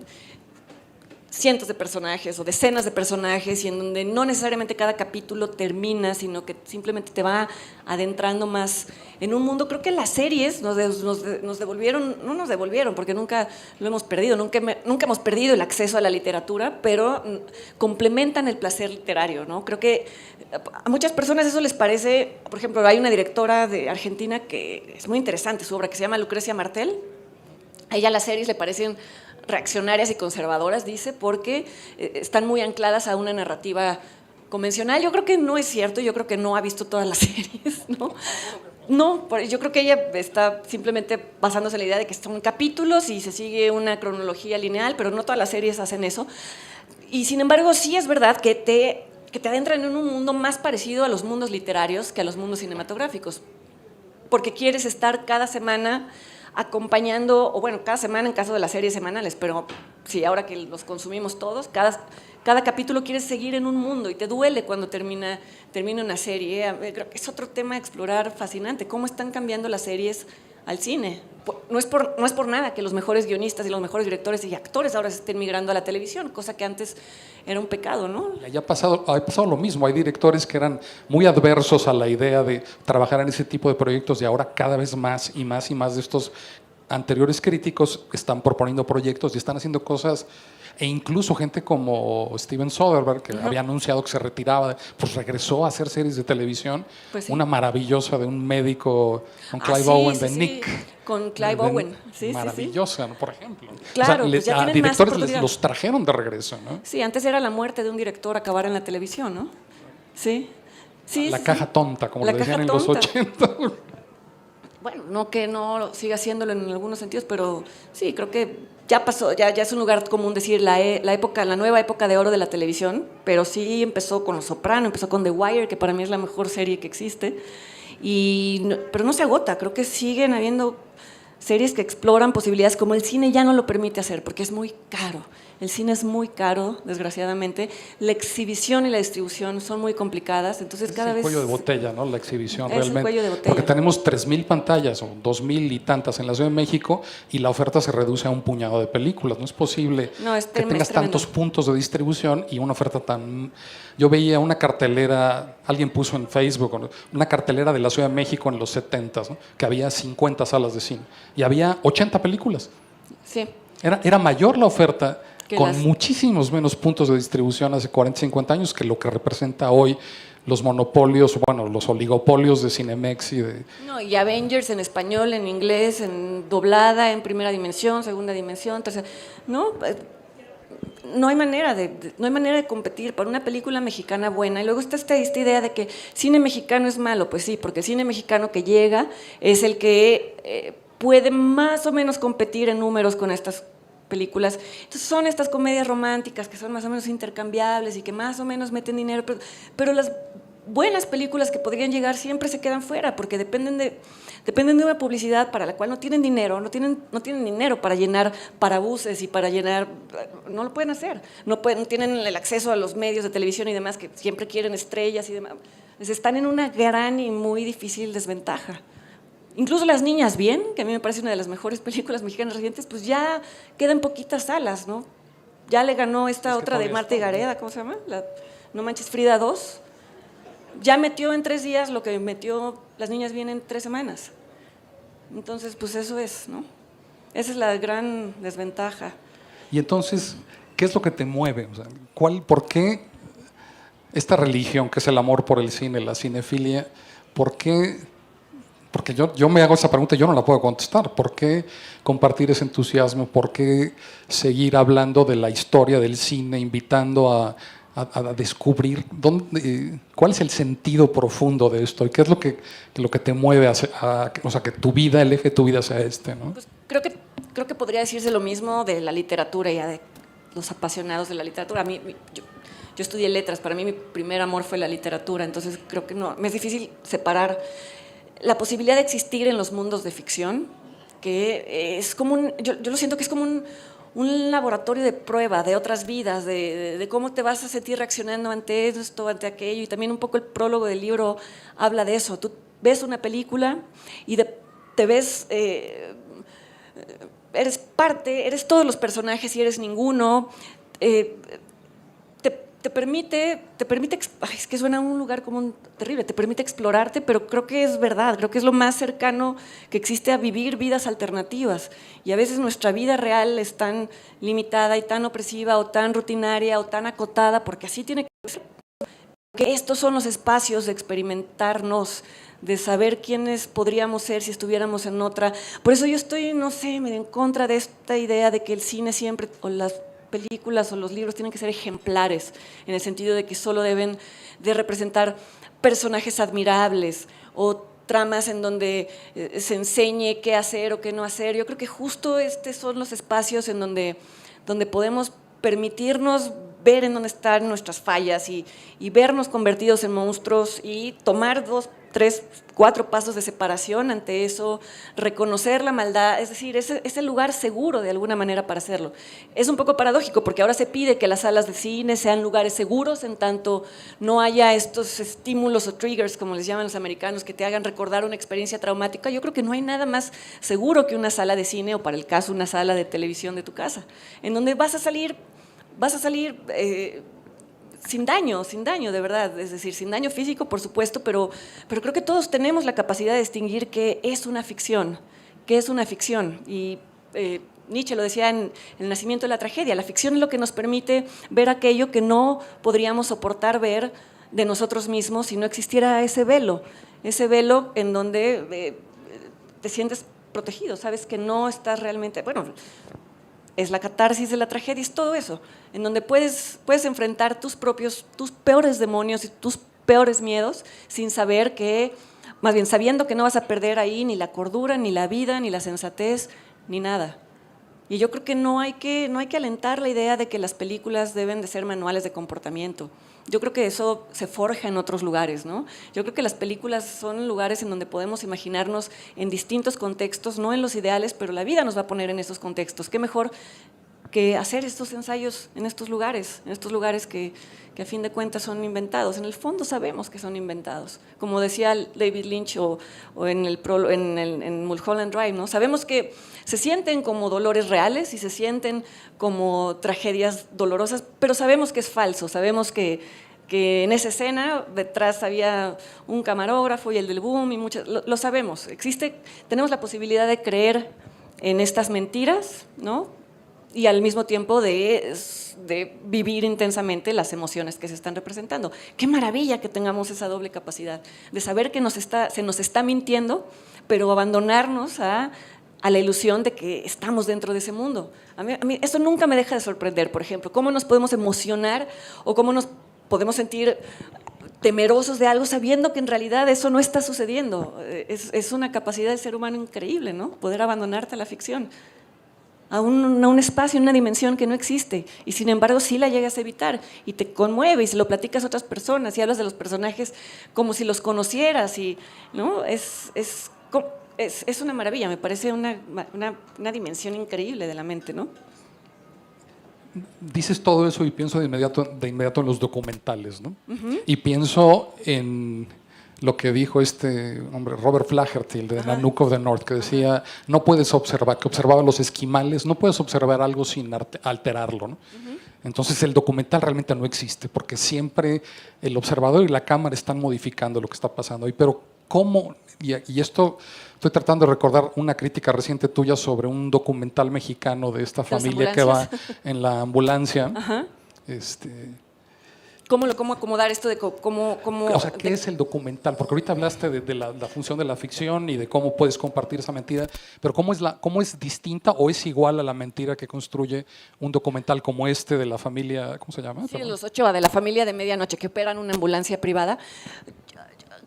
cientos de personajes o decenas de personajes y en donde no necesariamente cada capítulo termina, sino que simplemente te va adentrando más en un mundo. Creo que las series nos devolvieron, no nos devolvieron porque nunca lo hemos perdido, nunca hemos perdido el acceso a la literatura, pero complementan el placer literario, ¿no? Creo que a muchas personas eso les parece, por ejemplo, hay una directora de Argentina que es muy interesante su obra, que se llama Lucrecia Martel. A ella las series le parecen reaccionarias y conservadoras, dice, porque están muy ancladas a una narrativa convencional. Yo creo que no es cierto, yo creo que no ha visto todas las series, ¿no? No, yo creo que ella está simplemente basándose en la idea de que son capítulos y se sigue una cronología lineal, pero no todas las series hacen eso. Y sin embargo, sí es verdad que te adentran en un mundo más parecido a los mundos literarios que a los mundos cinematográficos, porque quieres estar cada semana acompañando, o bueno, cada semana en caso de las series semanales, pero sí, ahora que los consumimos todos, cada capítulo quieres seguir en un mundo y te duele cuando termina una serie. Creo que es otro tema a explorar fascinante, cómo están cambiando las series al cine. No es por nada que los mejores guionistas y los mejores directores y actores ahora se estén migrando a la televisión, cosa que antes era un pecado, ¿no? Ha pasado lo mismo. Hay directores que eran muy adversos a la idea de trabajar en ese tipo de proyectos y ahora cada vez más y más y más de estos anteriores críticos están proponiendo proyectos y están haciendo cosas. E incluso gente como Steven Soderbergh, que había anunciado que se retiraba, pues regresó a hacer series de televisión. Pues sí. Una maravillosa de un médico con Clive Owen, de Nick. Con Clive Owen, sí. Maravillosa, ¿no? Por ejemplo. Claro, o sea, pues ya tienen directores los trajeron de regreso, ¿no? Sí, antes era la muerte de un director acabar en la televisión, ¿no? Sí. La caja tonta, como le decían en los 80. Bueno, no que no siga haciéndolo en algunos sentidos, pero sí, creo que ya pasó, ya es un lugar común decir la nueva época de oro de la televisión, pero sí empezó con Los Soprano, empezó con The Wire, que para mí es la mejor serie que existe, pero no se agota. Creo que siguen habiendo series que exploran posibilidades como el cine ya no lo permite hacer, porque es muy caro. el cine es muy caro, desgraciadamente, la exhibición y la distribución son muy complicadas, entonces cada vez... Es el cuello de botella, ¿no? La exhibición Es el realmente. cuello de botella. Porque tenemos 3.000 pantallas o 2.000 y tantas en la Ciudad de México y la oferta se reduce a un puñado de películas. No es posible que tengas tantos puntos de distribución y una oferta tan... Yo veía una cartelera, alguien puso en Facebook, una cartelera de la Ciudad de México en los 70s, ¿no? Que había 50 salas de cine y había 80 películas. Sí. Era mayor la oferta con las... muchísimos menos puntos de distribución hace 40, 50 años que lo que representa hoy los monopolios, bueno, los oligopolios de Cinemex y de... No, y Avengers en español, en inglés, en doblada, en primera dimensión, segunda dimensión, tercera... No, no hay manera de competir para una película mexicana buena. Y luego está esta idea de que cine mexicano es malo. Pues sí, porque el cine mexicano que llega es el que puede más o menos competir en números con estas películas. Entonces son estas comedias románticas que son más o menos intercambiables y que más o menos meten dinero, pero las buenas películas que podrían llegar siempre se quedan fuera porque dependen de una publicidad para la cual no tienen dinero, no tienen dinero para llenar parabuses y para llenar, no lo pueden hacer, no tienen el acceso a los medios de televisión y demás que siempre quieren estrellas y demás. Están en una gran y muy difícil desventaja. Incluso Las Niñas Bien, que a mí me parece una de las mejores películas mexicanas recientes, pues ya quedan poquitas salas, ¿no? Ya le ganó esta otra de Marta y Gareda, ¿cómo se llama? No Manches Frida 2. Ya metió en 3 días lo que metió Las Niñas Bien en 3 semanas. Entonces, pues eso es, ¿no? Esa es la gran desventaja. Y entonces, ¿qué es lo que te mueve? O sea, ¿por qué esta religión que es el amor por el cine, la cinefilia, por qué? Porque yo me hago esa pregunta y yo no la puedo contestar. ¿Por qué compartir ese entusiasmo? ¿Por qué seguir hablando de la historia del cine, invitando a descubrir cuál es el sentido profundo de esto y qué es lo que te mueve o sea, que tu vida, el eje de tu vida sea ¿no? Pues creo que podría decirse lo mismo de la literatura, ya de los apasionados de la literatura. Yo estudié letras, para mí mi primer amor fue la literatura, entonces creo que no, me es difícil separar la posibilidad de existir en los mundos de ficción, que es como yo lo siento que es como un laboratorio de prueba de otras vidas, de cómo te vas a sentir reaccionando ante esto, ante aquello, y también un poco el prólogo del libro habla de eso. Tú ves una película y te ves, eres parte, eres todos los personajes y eres ninguno. Te permite, es que suena a un lugar como terrible, te permite explorarte, pero creo que es verdad, creo que es lo más cercano que existe a vivir vidas alternativas. Y a veces nuestra vida real es tan limitada y tan opresiva o tan rutinaria o tan acotada, porque así tiene que ser, que estos son los espacios de experimentarnos, de saber quiénes podríamos ser si estuviéramos en otra. Por eso yo estoy, no sé, medio en contra de esta idea de que el cine siempre, o las películas o los libros tienen que ser ejemplares, en el sentido de que solo deben de representar personajes admirables o tramas en donde se enseñe qué hacer o qué no hacer. Yo creo que justo estos son los espacios en donde podemos permitirnos ver en dónde están nuestras fallas y vernos convertidos en monstruos y tomar 2, 3, 4 pasos de separación ante eso, reconocer la maldad, es decir, es el lugar seguro de alguna manera para hacerlo. Es un poco paradójico porque ahora se pide que las salas de cine sean lugares seguros en tanto no haya estos estímulos o triggers, como les llaman los americanos, que te hagan recordar una experiencia traumática. Yo creo que no hay nada más seguro que una sala de cine o, para el caso, una sala de televisión de tu casa, en donde vas a salir sin daño, de verdad, es decir, sin daño físico, por supuesto, pero creo que todos tenemos la capacidad de distinguir qué es una ficción, y Nietzsche lo decía en El nacimiento de la tragedia, la ficción es lo que nos permite ver aquello que no podríamos soportar ver de nosotros mismos si no existiera ese velo en donde te sientes protegido, sabes que no estás realmente, bueno, es la catarsis de la tragedia, es todo eso, en donde puedes enfrentar tus peores demonios y tus peores miedos sin saber que, más bien sabiendo que no vas a perder ahí ni la cordura, ni la vida, ni la sensatez, ni nada. Y yo creo que no hay que alentar la idea de que las películas deben de ser manuales de comportamiento. Yo creo que eso se forja en otros lugares, ¿no? Yo creo que las películas son lugares en donde podemos imaginarnos en distintos contextos, no en los ideales, pero la vida nos va a poner en esos contextos. Qué mejor que hacer estos ensayos en estos lugares que a fin de cuentas son inventados. En el fondo sabemos que son inventados, como decía David Lynch o en Mulholland Drive, ¿no? Sabemos que se sienten como dolores reales y se sienten como tragedias dolorosas, pero sabemos que es falso, sabemos que en esa escena detrás había un camarógrafo y el del boom y lo sabemos, tenemos la posibilidad de creer en estas mentiras, ¿no? Y al mismo tiempo de vivir intensamente las emociones que se están representando. Qué maravilla que tengamos esa doble capacidad de saber que se nos está mintiendo, pero abandonarnos a la ilusión de que estamos dentro de ese mundo. A mí eso nunca me deja de sorprender, por ejemplo, cómo nos podemos emocionar o cómo nos podemos sentir temerosos de algo sabiendo que en realidad eso no está sucediendo. Es una capacidad del ser humano increíble, ¿no? Poder abandonarte a la ficción, a un espacio, una dimensión que no existe, y sin embargo sí la llegas a evitar, y te conmueve, y se lo platicas a otras personas, y hablas de los personajes como si los conocieras, y, ¿no? Es una maravilla, me parece una dimensión increíble de la mente, ¿no? Dices todo eso y pienso de inmediato en los documentales, ¿no? Y pienso en lo que dijo este hombre, Robert Flaherty, el de Nanook of the North, que decía, no puedes observar, que observaba los esquimales, no puedes observar algo sin alterarlo, ¿no? Entonces el documental realmente no existe, porque siempre el observador y la cámara están modificando lo que está pasando ahí. Pero ¿cómo? Y esto, estoy tratando de recordar una crítica reciente tuya sobre un documental mexicano de esta familia que va en la ambulancia. ¿Cómo acomodar esto de cómo o sea, ¿qué es el documental? Porque ahorita hablaste de la función de la ficción y de cómo puedes compartir esa mentira, pero ¿cómo es distinta o es igual a la mentira que construye un documental como este de la familia, ¿cómo se llama? Sí, los Ochoa, de la familia de medianoche, que operan una ambulancia privada.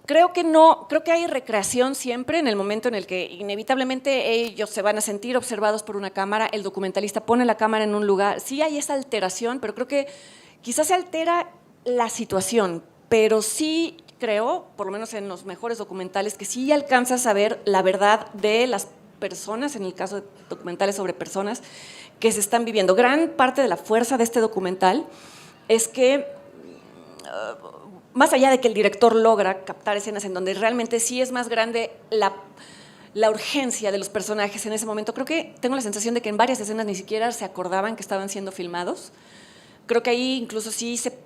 Creo que no, creo que hay recreación siempre en el momento en el que inevitablemente ellos se van a sentir observados por una cámara, el documentalista pone la cámara en un lugar, sí hay esa alteración, pero creo que quizás se altera la situación, pero sí creo, por lo menos en los mejores documentales, que sí alcanzas a ver la verdad de las personas, en el caso de documentales sobre personas que se están viviendo. Gran parte de la fuerza de este documental es que, más allá de que el director logra captar escenas en donde realmente sí es más grande la urgencia de los personajes en ese momento, creo que tengo la sensación de que en varias escenas ni siquiera se acordaban que estaban siendo filmados. Creo que ahí incluso sí se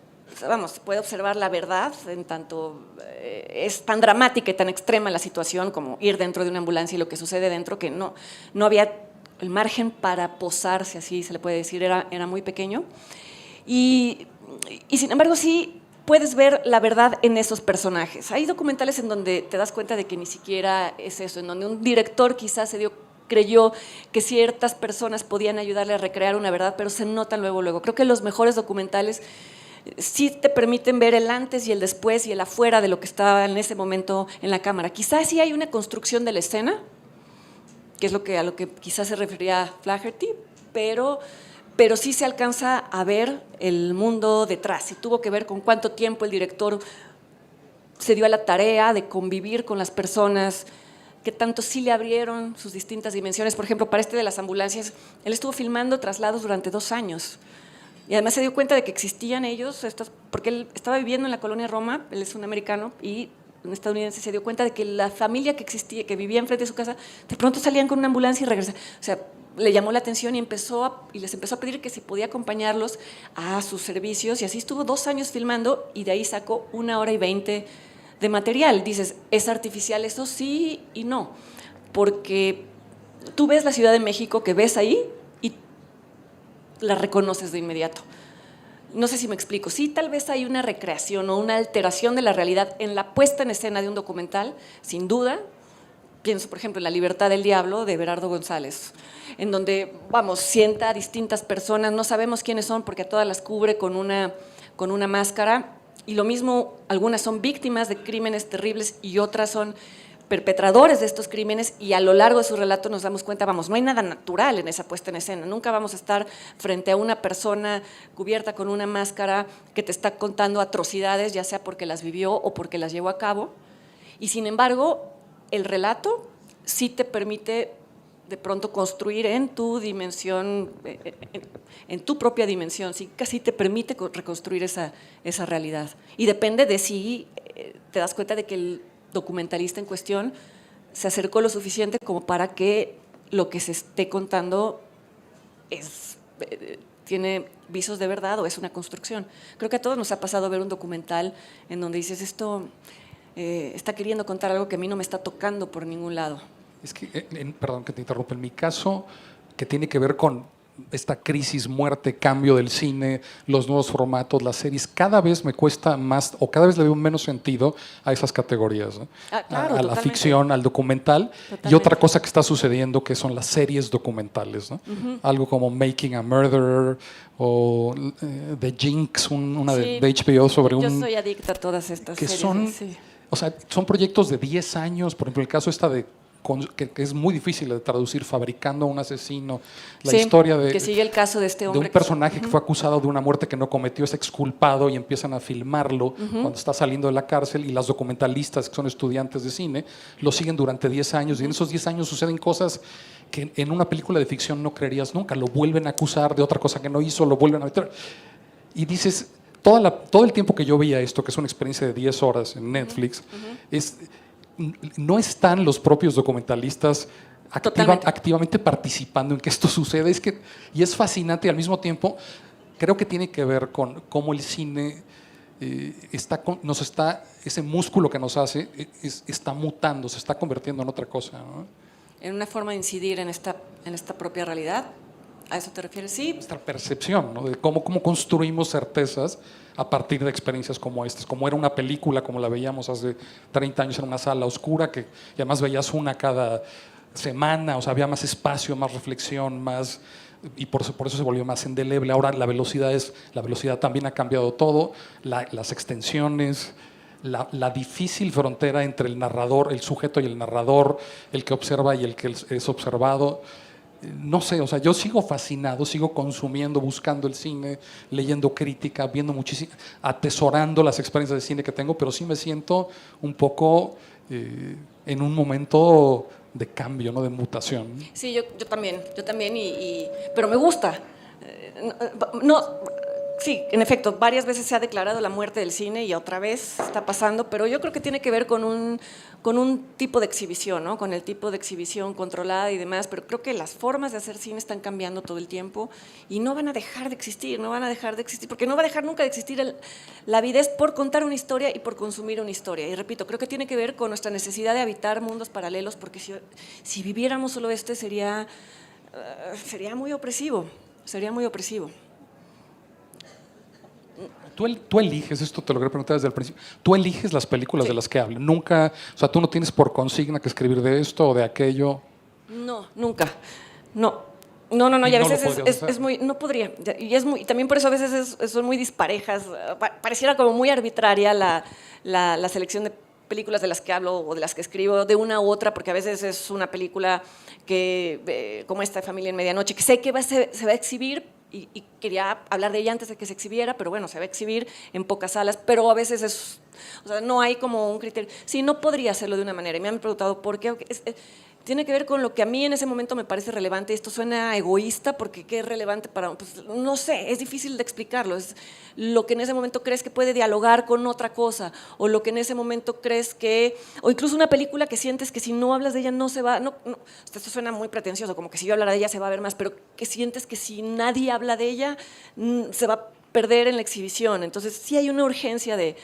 puede observar la verdad, en tanto es tan dramática y tan extrema la situación como ir dentro de una ambulancia y lo que sucede dentro, que no había el margen para posarse, así se le puede decir, era muy pequeño. Y sin embargo sí puedes ver la verdad en esos personajes. Hay documentales en donde te das cuenta de que ni siquiera es eso, en donde un director quizás creyó que ciertas personas podían ayudarle a recrear una verdad, pero se notan luego. Creo que los mejores documentales sí te permiten ver el antes y el después y el afuera de lo que estaba en ese momento en la cámara. Quizás sí hay una construcción de la escena, que es a lo que quizás se refería Flaherty, pero sí se alcanza a ver el mundo detrás, y tuvo que ver con cuánto tiempo el director se dio a la tarea de convivir con las personas, que tanto sí le abrieron sus distintas dimensiones. Por ejemplo, para de las ambulancias, él estuvo filmando traslados durante 2 años. Y además se dio cuenta de que existían ellos, porque él estaba viviendo en la colonia Roma, él es un americano, y un estadounidense, se dio cuenta de que la familia que existía, que vivía enfrente de su casa, de pronto salían con una ambulancia y regresaban. O sea, le llamó la atención y les empezó a pedir que si podía acompañarlos a sus servicios, y así estuvo 2 años filmando, y de ahí sacó 1 hora y 20 de material. Dices, ¿es artificial eso? Sí y no, porque tú ves la Ciudad de México que ves ahí y la reconoces de inmediato. No sé si me explico. Sí, tal vez hay una recreación o una alteración de la realidad en la puesta en escena de un documental, sin duda. Pienso, por ejemplo, en La Libertad del Diablo, de Berardo González, en donde, sienta a distintas personas, no sabemos quiénes son porque a todas las cubre con una máscara, y lo mismo, algunas son víctimas de crímenes terribles y otras son perpetradores de estos crímenes, y a lo largo de su relato nos damos cuenta, no hay nada natural en esa puesta en escena, nunca vamos a estar frente a una persona cubierta con una máscara que te está contando atrocidades, ya sea porque las vivió o porque las llevó a cabo, y sin embargo, el relato sí te permite de pronto construir en tu dimensión, en tu propia dimensión, sí, casi te permite reconstruir esa realidad. Y depende de si te das cuenta de que el documentalista en cuestión se acercó lo suficiente como para que lo que se esté contando tiene visos de verdad o es una construcción. Creo que a todos nos ha pasado ver un documental en donde dices, esto está queriendo contar algo que a mí no me está tocando por ningún lado. Es que, perdón que te interrumpa, en mi caso, que tiene que ver con esta crisis, muerte, cambio del cine, los nuevos formatos, las series, cada vez me cuesta más o cada vez le veo menos sentido a esas categorías, ¿no? Claro, a la ficción, al documental. Totalmente. Y otra cosa que está sucediendo que son las series documentales, ¿no? Algo como Making a Murderer o The Jinx, una de HBO sobre Yo soy adicta a todas estas que series. Son, o sea, son proyectos de 10 años, por ejemplo, el caso de que es muy difícil de traducir, Fabricando a un asesino, la historia de... que sigue el caso de este hombre. De un personaje que fue acusado de una muerte que no cometió, es exculpado y empiezan a filmarlo cuando está saliendo de la cárcel y las documentalistas, que son estudiantes de cine, lo siguen durante 10 años y en esos 10 años suceden cosas que en una película de ficción no creerías nunca. Lo vuelven a acusar de otra cosa que no hizo, lo vuelven a meter. Y dices, todo el tiempo que yo veía esto, que es una experiencia de 10 horas en Netflix, no están los propios documentalistas activamente participando en que esto suceda. Y es fascinante y al mismo tiempo creo que tiene que ver con cómo el cine ese músculo que nos hace está mutando, se está convirtiendo en otra cosa, ¿no? En una forma de incidir en esta propia realidad. ¿A eso te refieres? Sí. Nuestra percepción, ¿no? De cómo construimos certezas a partir de experiencias como estas. Como era una película, como la veíamos hace 30 años en una sala oscura, y además veías una cada semana, o sea, había más espacio, más reflexión, más... Y por eso se volvió más indeleble. Ahora la velocidad también ha cambiado todo, las extensiones, la difícil frontera entre el narrador, el sujeto y el narrador, el que observa y el que es observado. No sé, o sea, yo sigo fascinado, sigo consumiendo, buscando el cine, leyendo crítica, viendo muchísimo, atesorando las experiencias de cine que tengo, pero sí me siento un poco en un momento de cambio, ¿no? De mutación. Sí, yo también, pero me gusta. Sí, en efecto, varias veces se ha declarado la muerte del cine y otra vez está pasando, pero yo creo que tiene que ver con un tipo de exhibición, ¿no? Con el tipo de exhibición controlada y demás, pero creo que las formas de hacer cine están cambiando todo el tiempo y no van a dejar de existir, porque no va a dejar nunca de existir la avidez por contar una historia y por consumir una historia. Y repito, creo que tiene que ver con nuestra necesidad de habitar mundos paralelos, porque si viviéramos solo sería muy opresivo, Tú eliges, esto te lo quería preguntar desde el principio, tú eliges las películas de las que hablan. Nunca, o sea, tú no tienes por consigna que escribir de esto o de aquello. No, nunca. No, y a veces es muy, no podría, y también por eso a veces son muy disparejas, pareciera como muy arbitraria la selección de películas de las que hablo o de las que escribo de una u otra, porque a veces es una película que, como esta de Familia en Medianoche, que sé que se va a exhibir, y quería hablar de ella antes de que se exhibiera, pero bueno, se va a exhibir en pocas salas, pero a veces no hay como un criterio. Sí, no podría hacerlo de una manera, y me han preguntado por qué. Tiene que ver con lo que a mí en ese momento me parece relevante. Esto suena egoísta, porque ¿qué es relevante para...? Pues, no sé, es difícil de explicarlo. Es lo que en ese momento crees que puede dialogar con otra cosa, o lo que en ese momento crees que... O incluso una película que sientes que si no hablas de ella no se va... Esto suena muy pretencioso, como que si yo hablara de ella se va a ver más, pero que sientes que si nadie habla de ella se va a perder en la exhibición. Entonces sí hay una urgencia de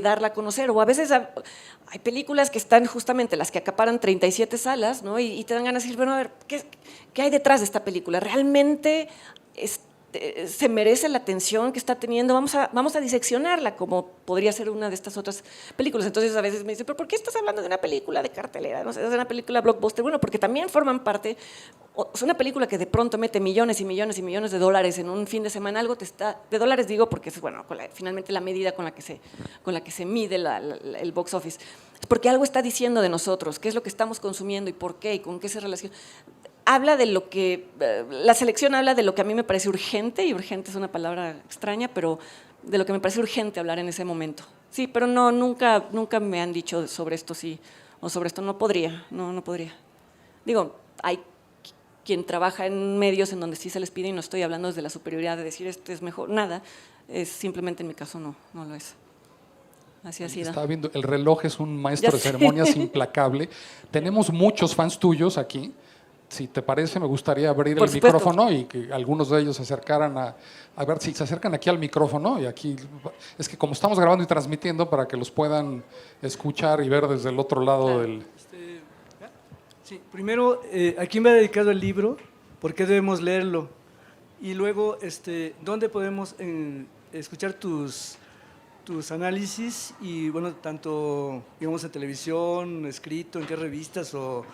darla a conocer, o a veces hay películas que están justamente las que acaparan 37 salas, ¿no? Y te dan ganas de decir, bueno, a ver, ¿qué hay detrás de esta película? ¿Realmente se merece la atención que está teniendo? Vamos a diseccionarla, como podría ser una de estas otras películas. Entonces a veces me dicen, ¿pero por qué estás hablando de una película de cartelera? No sé, de una película blockbuster. Bueno, porque también forman parte, es una película que de pronto mete millones y millones y millones de dólares en un fin de semana, de dólares digo, porque es, bueno, finalmente la medida con la que se mide el box office. Es porque algo está diciendo de nosotros, qué es lo que estamos consumiendo y por qué y con qué se relaciona. Habla de lo que, la selección habla de lo que a mí me parece urgente, y urgente es una palabra extraña, pero de lo que me parece urgente hablar en ese momento. Sí, pero no, nunca me han dicho sobre esto sí o sobre esto no podría. Digo, hay quien trabaja en medios en donde sí se les pide, y no estoy hablando desde la superioridad de decir esto es mejor, nada, es simplemente en mi caso no lo es. Así ha sido. Estaba viendo, el reloj es un maestro Ya de sé. ceremonias implacable. Tenemos muchos fans tuyos aquí. Si te parece, me gustaría abrir Por el supuesto. micrófono y que algunos de ellos se acercaran a ver si se acercan aquí al micrófono. Y aquí, es que como estamos grabando y transmitiendo, para que los puedan escuchar y ver desde el otro lado Claro. del... Sí, primero, ¿a quién va dedicado el libro? ¿Por qué debemos leerlo? Y luego, ¿dónde podemos escuchar tus análisis? Y bueno, tanto, digamos, en televisión, escrito, en qué revistas o...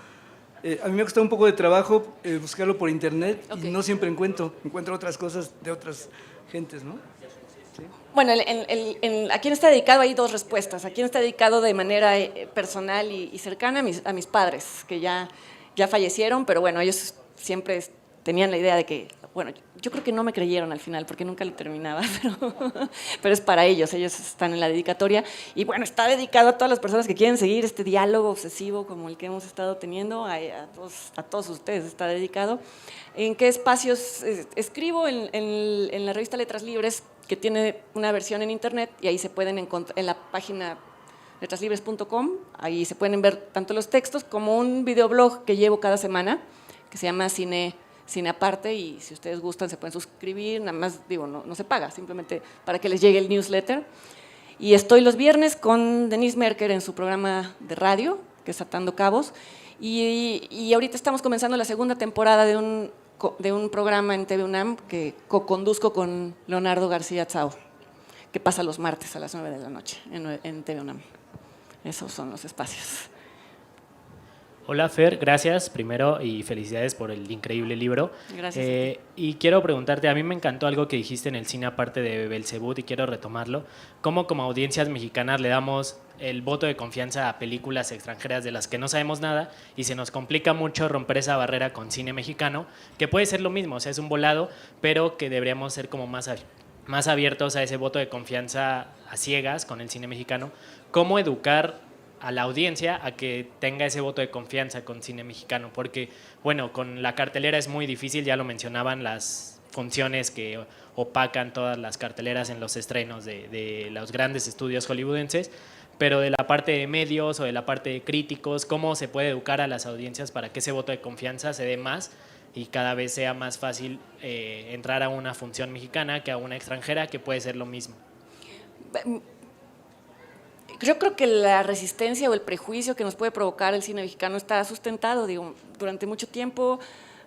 a mí me ha costado un poco de trabajo buscarlo por internet y no siempre encuentro otras cosas de otras gentes, ¿no? ¿Sí? Bueno, ¿a quién está dedicado? Hay dos respuestas. ¿A quién está dedicado de manera personal y cercana? A mis padres, que ya fallecieron, pero bueno, ellos siempre tenían la idea de que, bueno, yo creo que no me creyeron al final, porque nunca lo terminaba, pero es para ellos están en la dedicatoria. Y bueno, está dedicado a todas las personas que quieren seguir este diálogo obsesivo como el que hemos estado teniendo, a todos ustedes está dedicado. ¿En qué espacios? Escribo en la revista Letras Libres, que tiene una versión en internet, y ahí se pueden encontrar en la página letraslibres.com, ahí se pueden ver tanto los textos como un videoblog que llevo cada semana, que se llama Cine Aparte, y si ustedes gustan se pueden suscribir, nada más, digo, no se paga, simplemente para que les llegue el newsletter. Y estoy los viernes con Denise Merker en su programa de radio, que es Atando Cabos, y ahorita estamos comenzando la segunda temporada de un programa en TV UNAM que co-conduzco con Leonardo García Tsao, que pasa los martes a las 9 de la noche en TV UNAM. Esos son los espacios. Hola Fer, gracias primero y felicidades por el increíble libro. Gracias. Y quiero preguntarte, a mí me encantó algo que dijiste en el cine aparte de Belzebú y quiero retomarlo. ¿Cómo como audiencias mexicanas le damos el voto de confianza a películas extranjeras de las que no sabemos nada y se nos complica mucho romper esa barrera con cine mexicano, que puede ser lo mismo, o sea, es un volado, pero que deberíamos ser como más abiertos a ese voto de confianza a ciegas con el cine mexicano? ¿Cómo educar a la audiencia a que tenga ese voto de confianza con cine mexicano? Porque, bueno, con la cartelera es muy difícil, ya lo mencionaban, las funciones que opacan todas las carteleras en los estrenos de los grandes estudios hollywoodenses, pero de la parte de medios o de la parte de críticos, ¿cómo se puede educar a las audiencias para que ese voto de confianza se dé más y cada vez sea más fácil entrar a una función mexicana que a una extranjera, que puede ser lo mismo? Yo creo que la resistencia o el prejuicio que nos puede provocar el cine mexicano está sustentado. Digo, durante mucho tiempo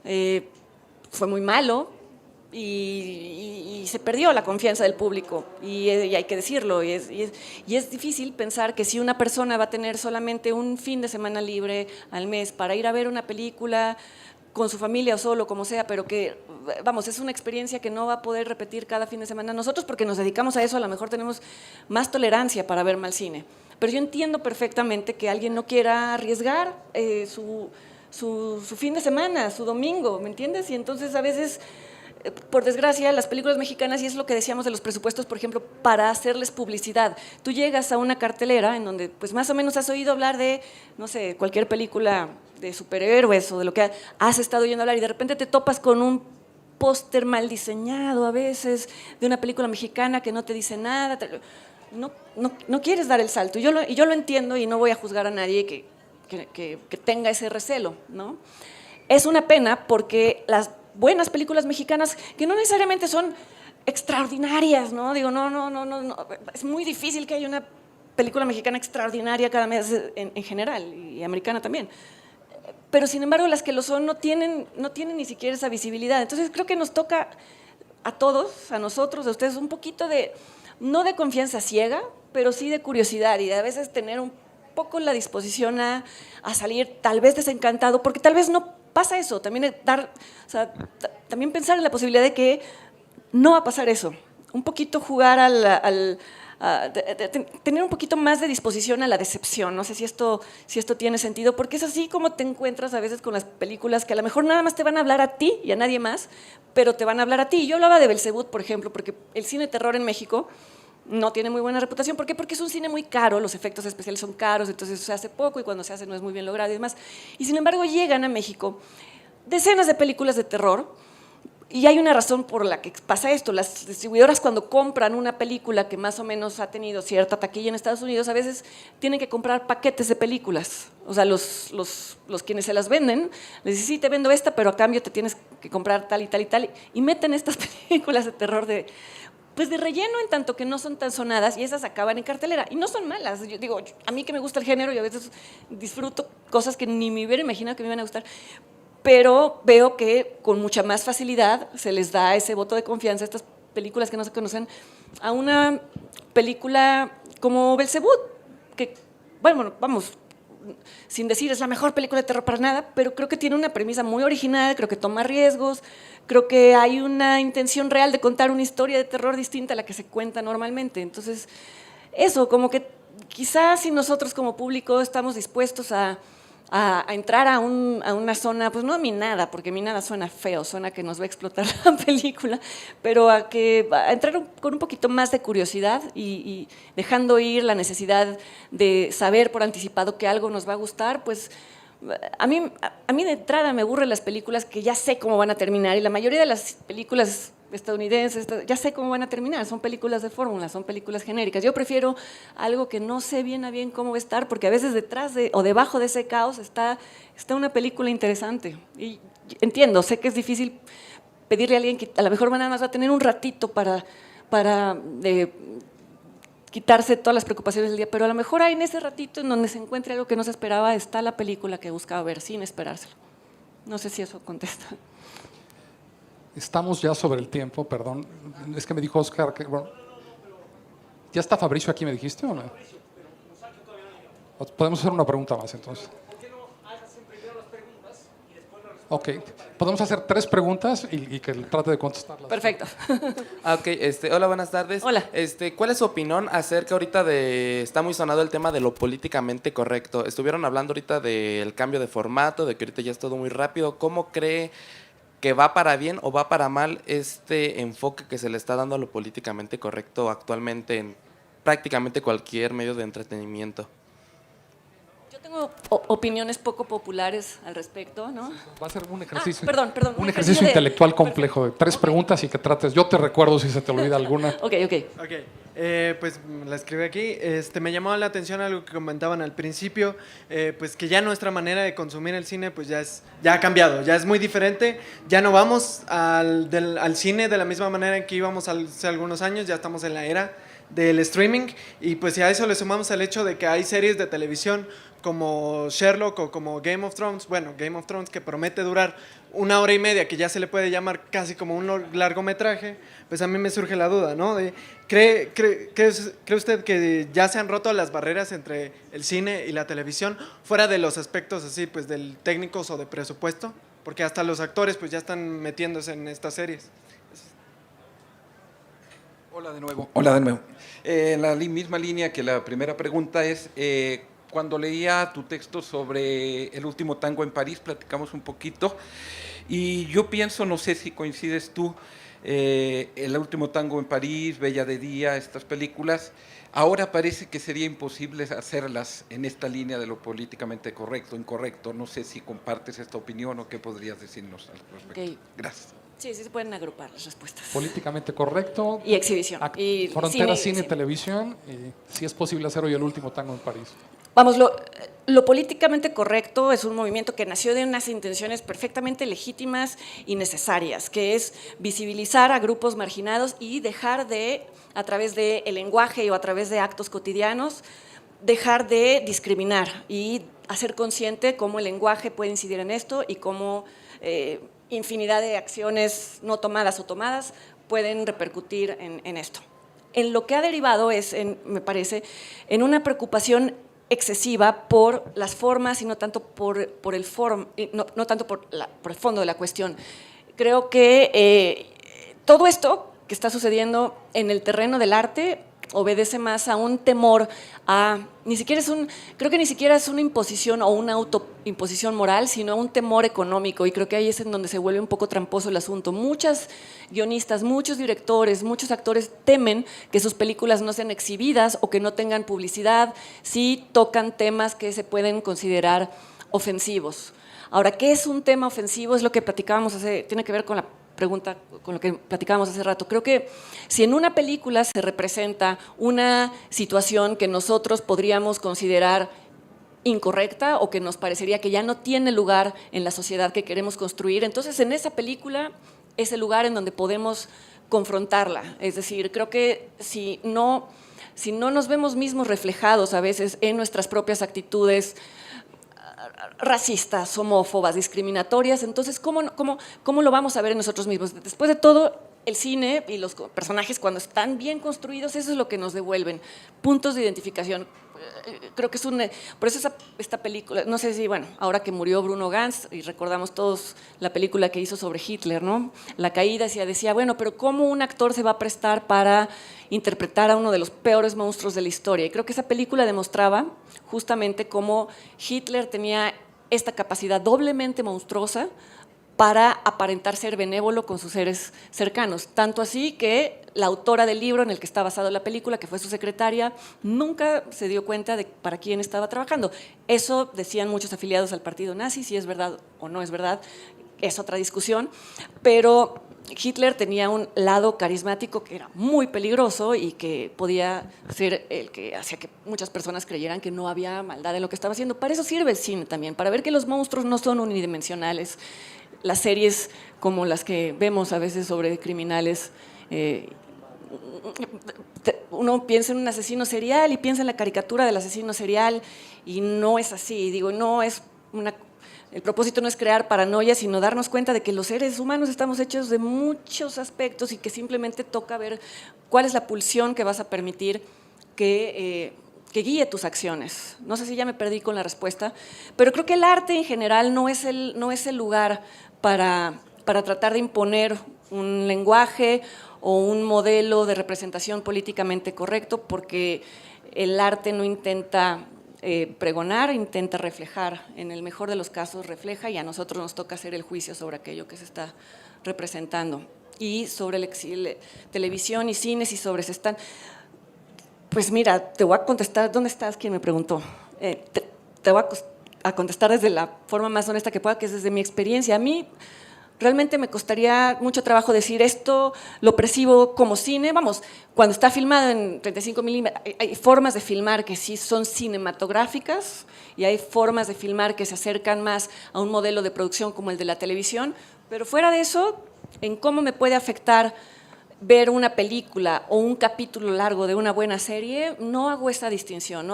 fue muy malo y se perdió la confianza del público, y hay que decirlo. Y es difícil pensar que si una persona va a tener solamente un fin de semana libre al mes para ir a ver una película con su familia o solo, como sea, pero que, vamos, es una experiencia que no va a poder repetir cada fin de semana. Nosotros, porque nos dedicamos a eso, a lo mejor tenemos más tolerancia para ver mal cine. Pero yo entiendo perfectamente que alguien no quiera arriesgar su fin de semana, su domingo, ¿me entiendes? Y entonces a veces, por desgracia, las películas mexicanas, y es lo que decíamos de los presupuestos, por ejemplo, para hacerles publicidad. Tú llegas a una cartelera en donde pues más o menos has oído hablar de, no sé, cualquier película de superhéroes o de lo que has estado oyendo hablar, y de repente te topas con un póster mal diseñado a veces de una película mexicana que no te dice nada. No quieres dar el salto. Y yo lo entiendo, y no voy a juzgar a nadie que tenga ese recelo, ¿no? Es una pena porque las buenas películas mexicanas, que no necesariamente son extraordinarias, ¿no? Digo, no, es muy difícil que haya una película mexicana extraordinaria cada mes en general, y americana también. Pero sin embargo las que lo son no tienen ni siquiera esa visibilidad. Entonces creo que nos toca a todos, a nosotros, a ustedes, un poquito no de confianza ciega, pero sí de curiosidad, y de a veces tener un poco la disposición a salir tal vez desencantado, porque tal vez no pasa eso. También también pensar en la posibilidad de que no va a pasar eso. Un poquito jugar tener un poquito más de disposición a la decepción. No sé si esto tiene sentido, porque es así como te encuentras a veces con las películas que a lo mejor nada más te van a hablar a ti y a nadie más, pero te van a hablar a ti. Yo hablaba de Belzebú, por ejemplo, porque el cine de terror en México no tiene muy buena reputación. ¿Por qué? Porque es un cine muy caro, los efectos especiales son caros, entonces se hace poco, y cuando se hace no es muy bien logrado y demás. Y sin embargo llegan a México decenas de películas de terror. Y hay una razón por la que pasa esto. Las distribuidoras, cuando compran una película que más o menos ha tenido cierta taquilla en Estados Unidos, a veces tienen que comprar paquetes de películas. O sea, los quienes se las venden les dicen, sí, te vendo esta, pero a cambio te tienes que comprar tal y tal y tal. Y meten estas películas de terror de relleno, en tanto que no son tan sonadas, y esas acaban en cartelera. Y no son malas. Yo digo, a mí que me gusta el género, y a veces disfruto cosas que ni me hubiera imaginado que me iban a gustar, pero veo que con mucha más facilidad se les da ese voto de confianza a estas películas que no se conocen a una película como Belzebú, que, bueno, vamos, sin decir es la mejor película de terror para nada, pero creo que tiene una premisa muy original, creo que toma riesgos, creo que hay una intención real de contar una historia de terror distinta a la que se cuenta normalmente. Entonces, eso, como que quizás si nosotros como público estamos dispuestos a entrar a una zona, pues no minada, porque minada suena feo, suena que nos va a explotar la película, pero a entrar con un poquito más de curiosidad y dejando ir la necesidad de saber por anticipado que algo nos va a gustar, pues a mí de entrada me aburren las películas que ya sé cómo van a terminar, y la mayoría de las películas estadounidenses ya sé cómo van a terminar, son películas de fórmula, son películas genéricas. Yo prefiero algo que no sé bien a bien cómo va a estar, porque a veces detrás o debajo de ese caos está una película interesante. Y entiendo, sé que es difícil pedirle a alguien que a lo mejor nada más va a tener un ratito para quitarse todas las preocupaciones del día, pero a lo mejor hay en ese ratito en donde se encuentre algo que no se esperaba, está la película que buscaba ver sin esperárselo. No sé si eso contesta. Estamos ya sobre el tiempo, perdón. Es que me dijo Oscar que, bueno, ¿ya está Fabricio aquí, me dijiste o no? Podemos hacer una pregunta más entonces. ¿Por qué no hacen primero las preguntas y después las respuestas? Ok, podemos hacer 3 preguntas y que él trate de contestarlas. Perfecto. Ok, hola, buenas tardes. Hola. ¿Cuál es su opinión acerca ahorita está muy sonado el tema de lo políticamente correcto? Estuvieron hablando ahorita del cambio de formato, de que ahorita ya es todo muy rápido. ¿Cómo cree que va para bien o va para mal este enfoque que se le está dando a lo políticamente correcto actualmente en prácticamente cualquier medio de entretenimiento? Yo tengo opiniones poco populares al respecto, ¿no? Va a ser un ejercicio, perdón, un ejercicio intelectual complejo de 3 preguntas y que trates. Yo te recuerdo si se te olvida alguna. Ok. Pues la escribí aquí. Me llamó la atención algo que comentaban al principio, pues que ya nuestra manera de consumir el cine pues ya ha cambiado, ya es muy diferente. Ya no vamos al cine de la misma manera en que íbamos hace algunos años, ya estamos en la era del streaming, y pues si a eso le sumamos el hecho de que hay series de televisión como Sherlock o como Game of Thrones, bueno, Game of Thrones que promete durar 1 hora y media, que ya se le puede llamar casi como un largometraje, pues a mí me surge la duda, ¿no? ¿Cree usted que ya se han roto las barreras entre el cine y la televisión, fuera de los aspectos así, pues del técnicos o de presupuesto? Porque hasta los actores pues ya están metiéndose en estas series. Hola de nuevo. Hola de nuevo. En la misma línea que la primera pregunta es, cuando leía tu texto sobre El último tango en París, platicamos un poquito, y yo pienso, no sé si coincides tú, El último tango en París, Bella de día, estas películas, ahora parece que sería imposible hacerlas en esta línea de lo políticamente correcto, incorrecto. No sé si compartes esta opinión o qué podrías decirnos al respecto. Okay. Gracias. Sí, se pueden agrupar las respuestas. Políticamente correcto. Y exhibición. Y frontera, cine, televisión. Y si es posible hacer hoy El último tango en París. Vamos, lo políticamente correcto es un movimiento que nació de unas intenciones perfectamente legítimas y necesarias, que es visibilizar a grupos marginados y dejar de, a través del lenguaje o a través de actos cotidianos, dejar de discriminar y hacer consciente cómo el lenguaje puede incidir en esto y cómo infinidad de acciones no tomadas o tomadas pueden repercutir en esto. En lo que ha derivado es, me parece, en una preocupación excesiva por las formas y no tanto por el fondo de la cuestión. Creo que todo esto que está sucediendo en el terreno del arte obedece más a un temor, creo que ni siquiera es una imposición o una autoimposición moral, sino a un temor económico, y creo que ahí es en donde se vuelve un poco tramposo el asunto. Muchas guionistas, muchos directores, muchos actores temen que sus películas no sean exhibidas o que no tengan publicidad si tocan temas que se pueden considerar ofensivos. Ahora, ¿qué es un tema ofensivo? Es lo que platicábamos tiene que ver con la pregunta, con lo que platicábamos hace rato. Creo que si en una película se representa una situación que nosotros podríamos considerar incorrecta o que nos parecería que ya no tiene lugar en la sociedad que queremos construir, entonces en esa película es el lugar en donde podemos confrontarla. Es decir, creo que si no nos vemos mismos reflejados a veces en nuestras propias actitudes racistas, homófobas, discriminatorias, entonces ¿cómo lo vamos a ver en nosotros mismos? Después de todo, el cine y los personajes cuando están bien construidos, eso es lo que nos devuelven, puntos de identificación. Creo que por eso esta película, no sé si, bueno, ahora que murió Bruno Ganz y recordamos todos la película que hizo sobre Hitler, ¿no? La caída, decía, bueno, pero ¿cómo un actor se va a prestar para interpretar a uno de los peores monstruos de la historia? Y creo que esa película demostraba justamente cómo Hitler tenía esta capacidad doblemente monstruosa para aparentar ser benévolo con sus seres cercanos. Tanto así que la autora del libro en el que está basada la película, que fue su secretaria, nunca se dio cuenta de para quién estaba trabajando. Eso decían muchos afiliados al partido nazi, si es verdad o no es verdad, es otra discusión, pero Hitler tenía un lado carismático que era muy peligroso y que podía ser el que hacía que muchas personas creyeran que no había maldad en lo que estaba haciendo. Para eso sirve el cine también, para ver que los monstruos no son unidimensionales. Las series como las que vemos a veces sobre criminales, uno piensa en un asesino serial y piensa en la caricatura del asesino serial y no es así. Digo, el propósito no es crear paranoia, sino darnos cuenta de que los seres humanos estamos hechos de muchos aspectos y que simplemente toca ver cuál es la pulsión que vas a permitir que guíe tus acciones. No sé si ya me perdí con la respuesta, pero creo que el arte en general no es el lugar para tratar de imponer un lenguaje o un modelo de representación políticamente correcto, porque el arte no intenta pregonar, intenta reflejar. En el mejor de los casos refleja y a nosotros nos toca hacer el juicio sobre aquello que se está representando. Y sobre televisión y cines y sobre se están... Pues mira, te voy a contestar, ¿dónde estás? ¿Quién me preguntó? Te voy a contestar desde la forma más honesta que pueda, que es desde mi experiencia. A mí realmente me costaría mucho trabajo decir esto, lo percibo como cine. Vamos, cuando está filmado en 35 milímetros, hay formas de filmar que sí son cinematográficas y hay formas de filmar que se acercan más a un modelo de producción como el de la televisión, pero fuera de eso, en cómo me puede afectar ver una película o un capítulo largo de una buena serie, no hago esa distinción.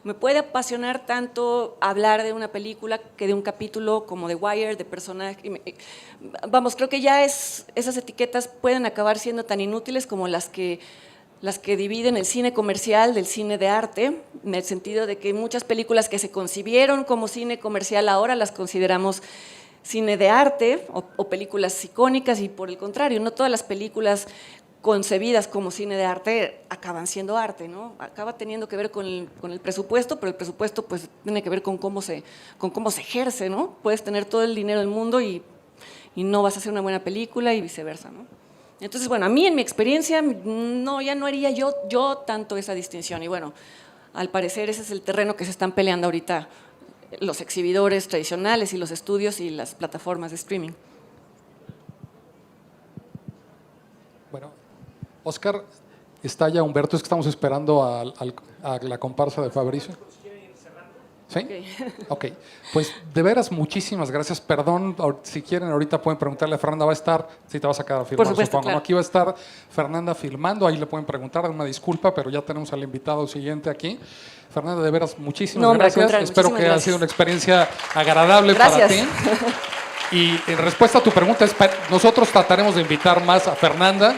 Me puede apasionar tanto hablar de una película que de un capítulo como de Wire, de personaje. Vamos, creo que ya esas etiquetas pueden acabar siendo tan inútiles como las que dividen el cine comercial del cine de arte, en el sentido de que muchas películas que se concibieron como cine comercial ahora las consideramos cine de arte o películas icónicas, y por el contrario, no todas las películas concebidas como cine de arte acaban siendo arte, ¿no? Acaba teniendo que ver con el presupuesto, pero el presupuesto pues tiene que ver con cómo se ejerce, ¿no? Puedes tener todo el dinero del mundo y no vas a hacer una buena película y viceversa, ¿no? Entonces, bueno, a mí en mi experiencia ya no haría yo tanto esa distinción, y bueno, al parecer ese es el terreno que se están peleando ahorita los exhibidores tradicionales y los estudios y las plataformas de streaming. Bueno, Oscar, está ya Humberto, es que estamos esperando a la comparsa de Fabricio. ¿Sí? Ok, pues de veras muchísimas gracias. Perdón, si quieren ahorita pueden preguntarle a Fernanda, va a estar, si te vas a quedar a filmar, por supuesto, supongo. claro. Aquí va a estar Fernanda filmando, ahí le pueden preguntar, una disculpa, pero ya tenemos al invitado siguiente aquí. Fernanda, de veras muchísimas gracias. Espero que haya sido una experiencia agradable para ti. Y en respuesta a tu pregunta, nosotros trataremos de invitar más a Fernanda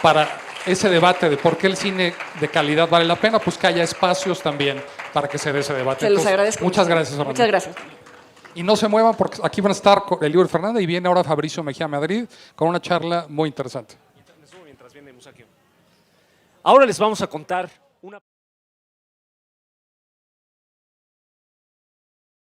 para ese debate de por qué el cine de calidad vale la pena, pues que haya espacios también para que se dé ese debate. Se los agradezco. Muchas gracias, Fernanda. Muchas gracias. Y no se muevan porque aquí van a estar con el libro de Fernanda y viene ahora Fabricio Mejía Madrid con una charla muy interesante. Ahora les vamos a contar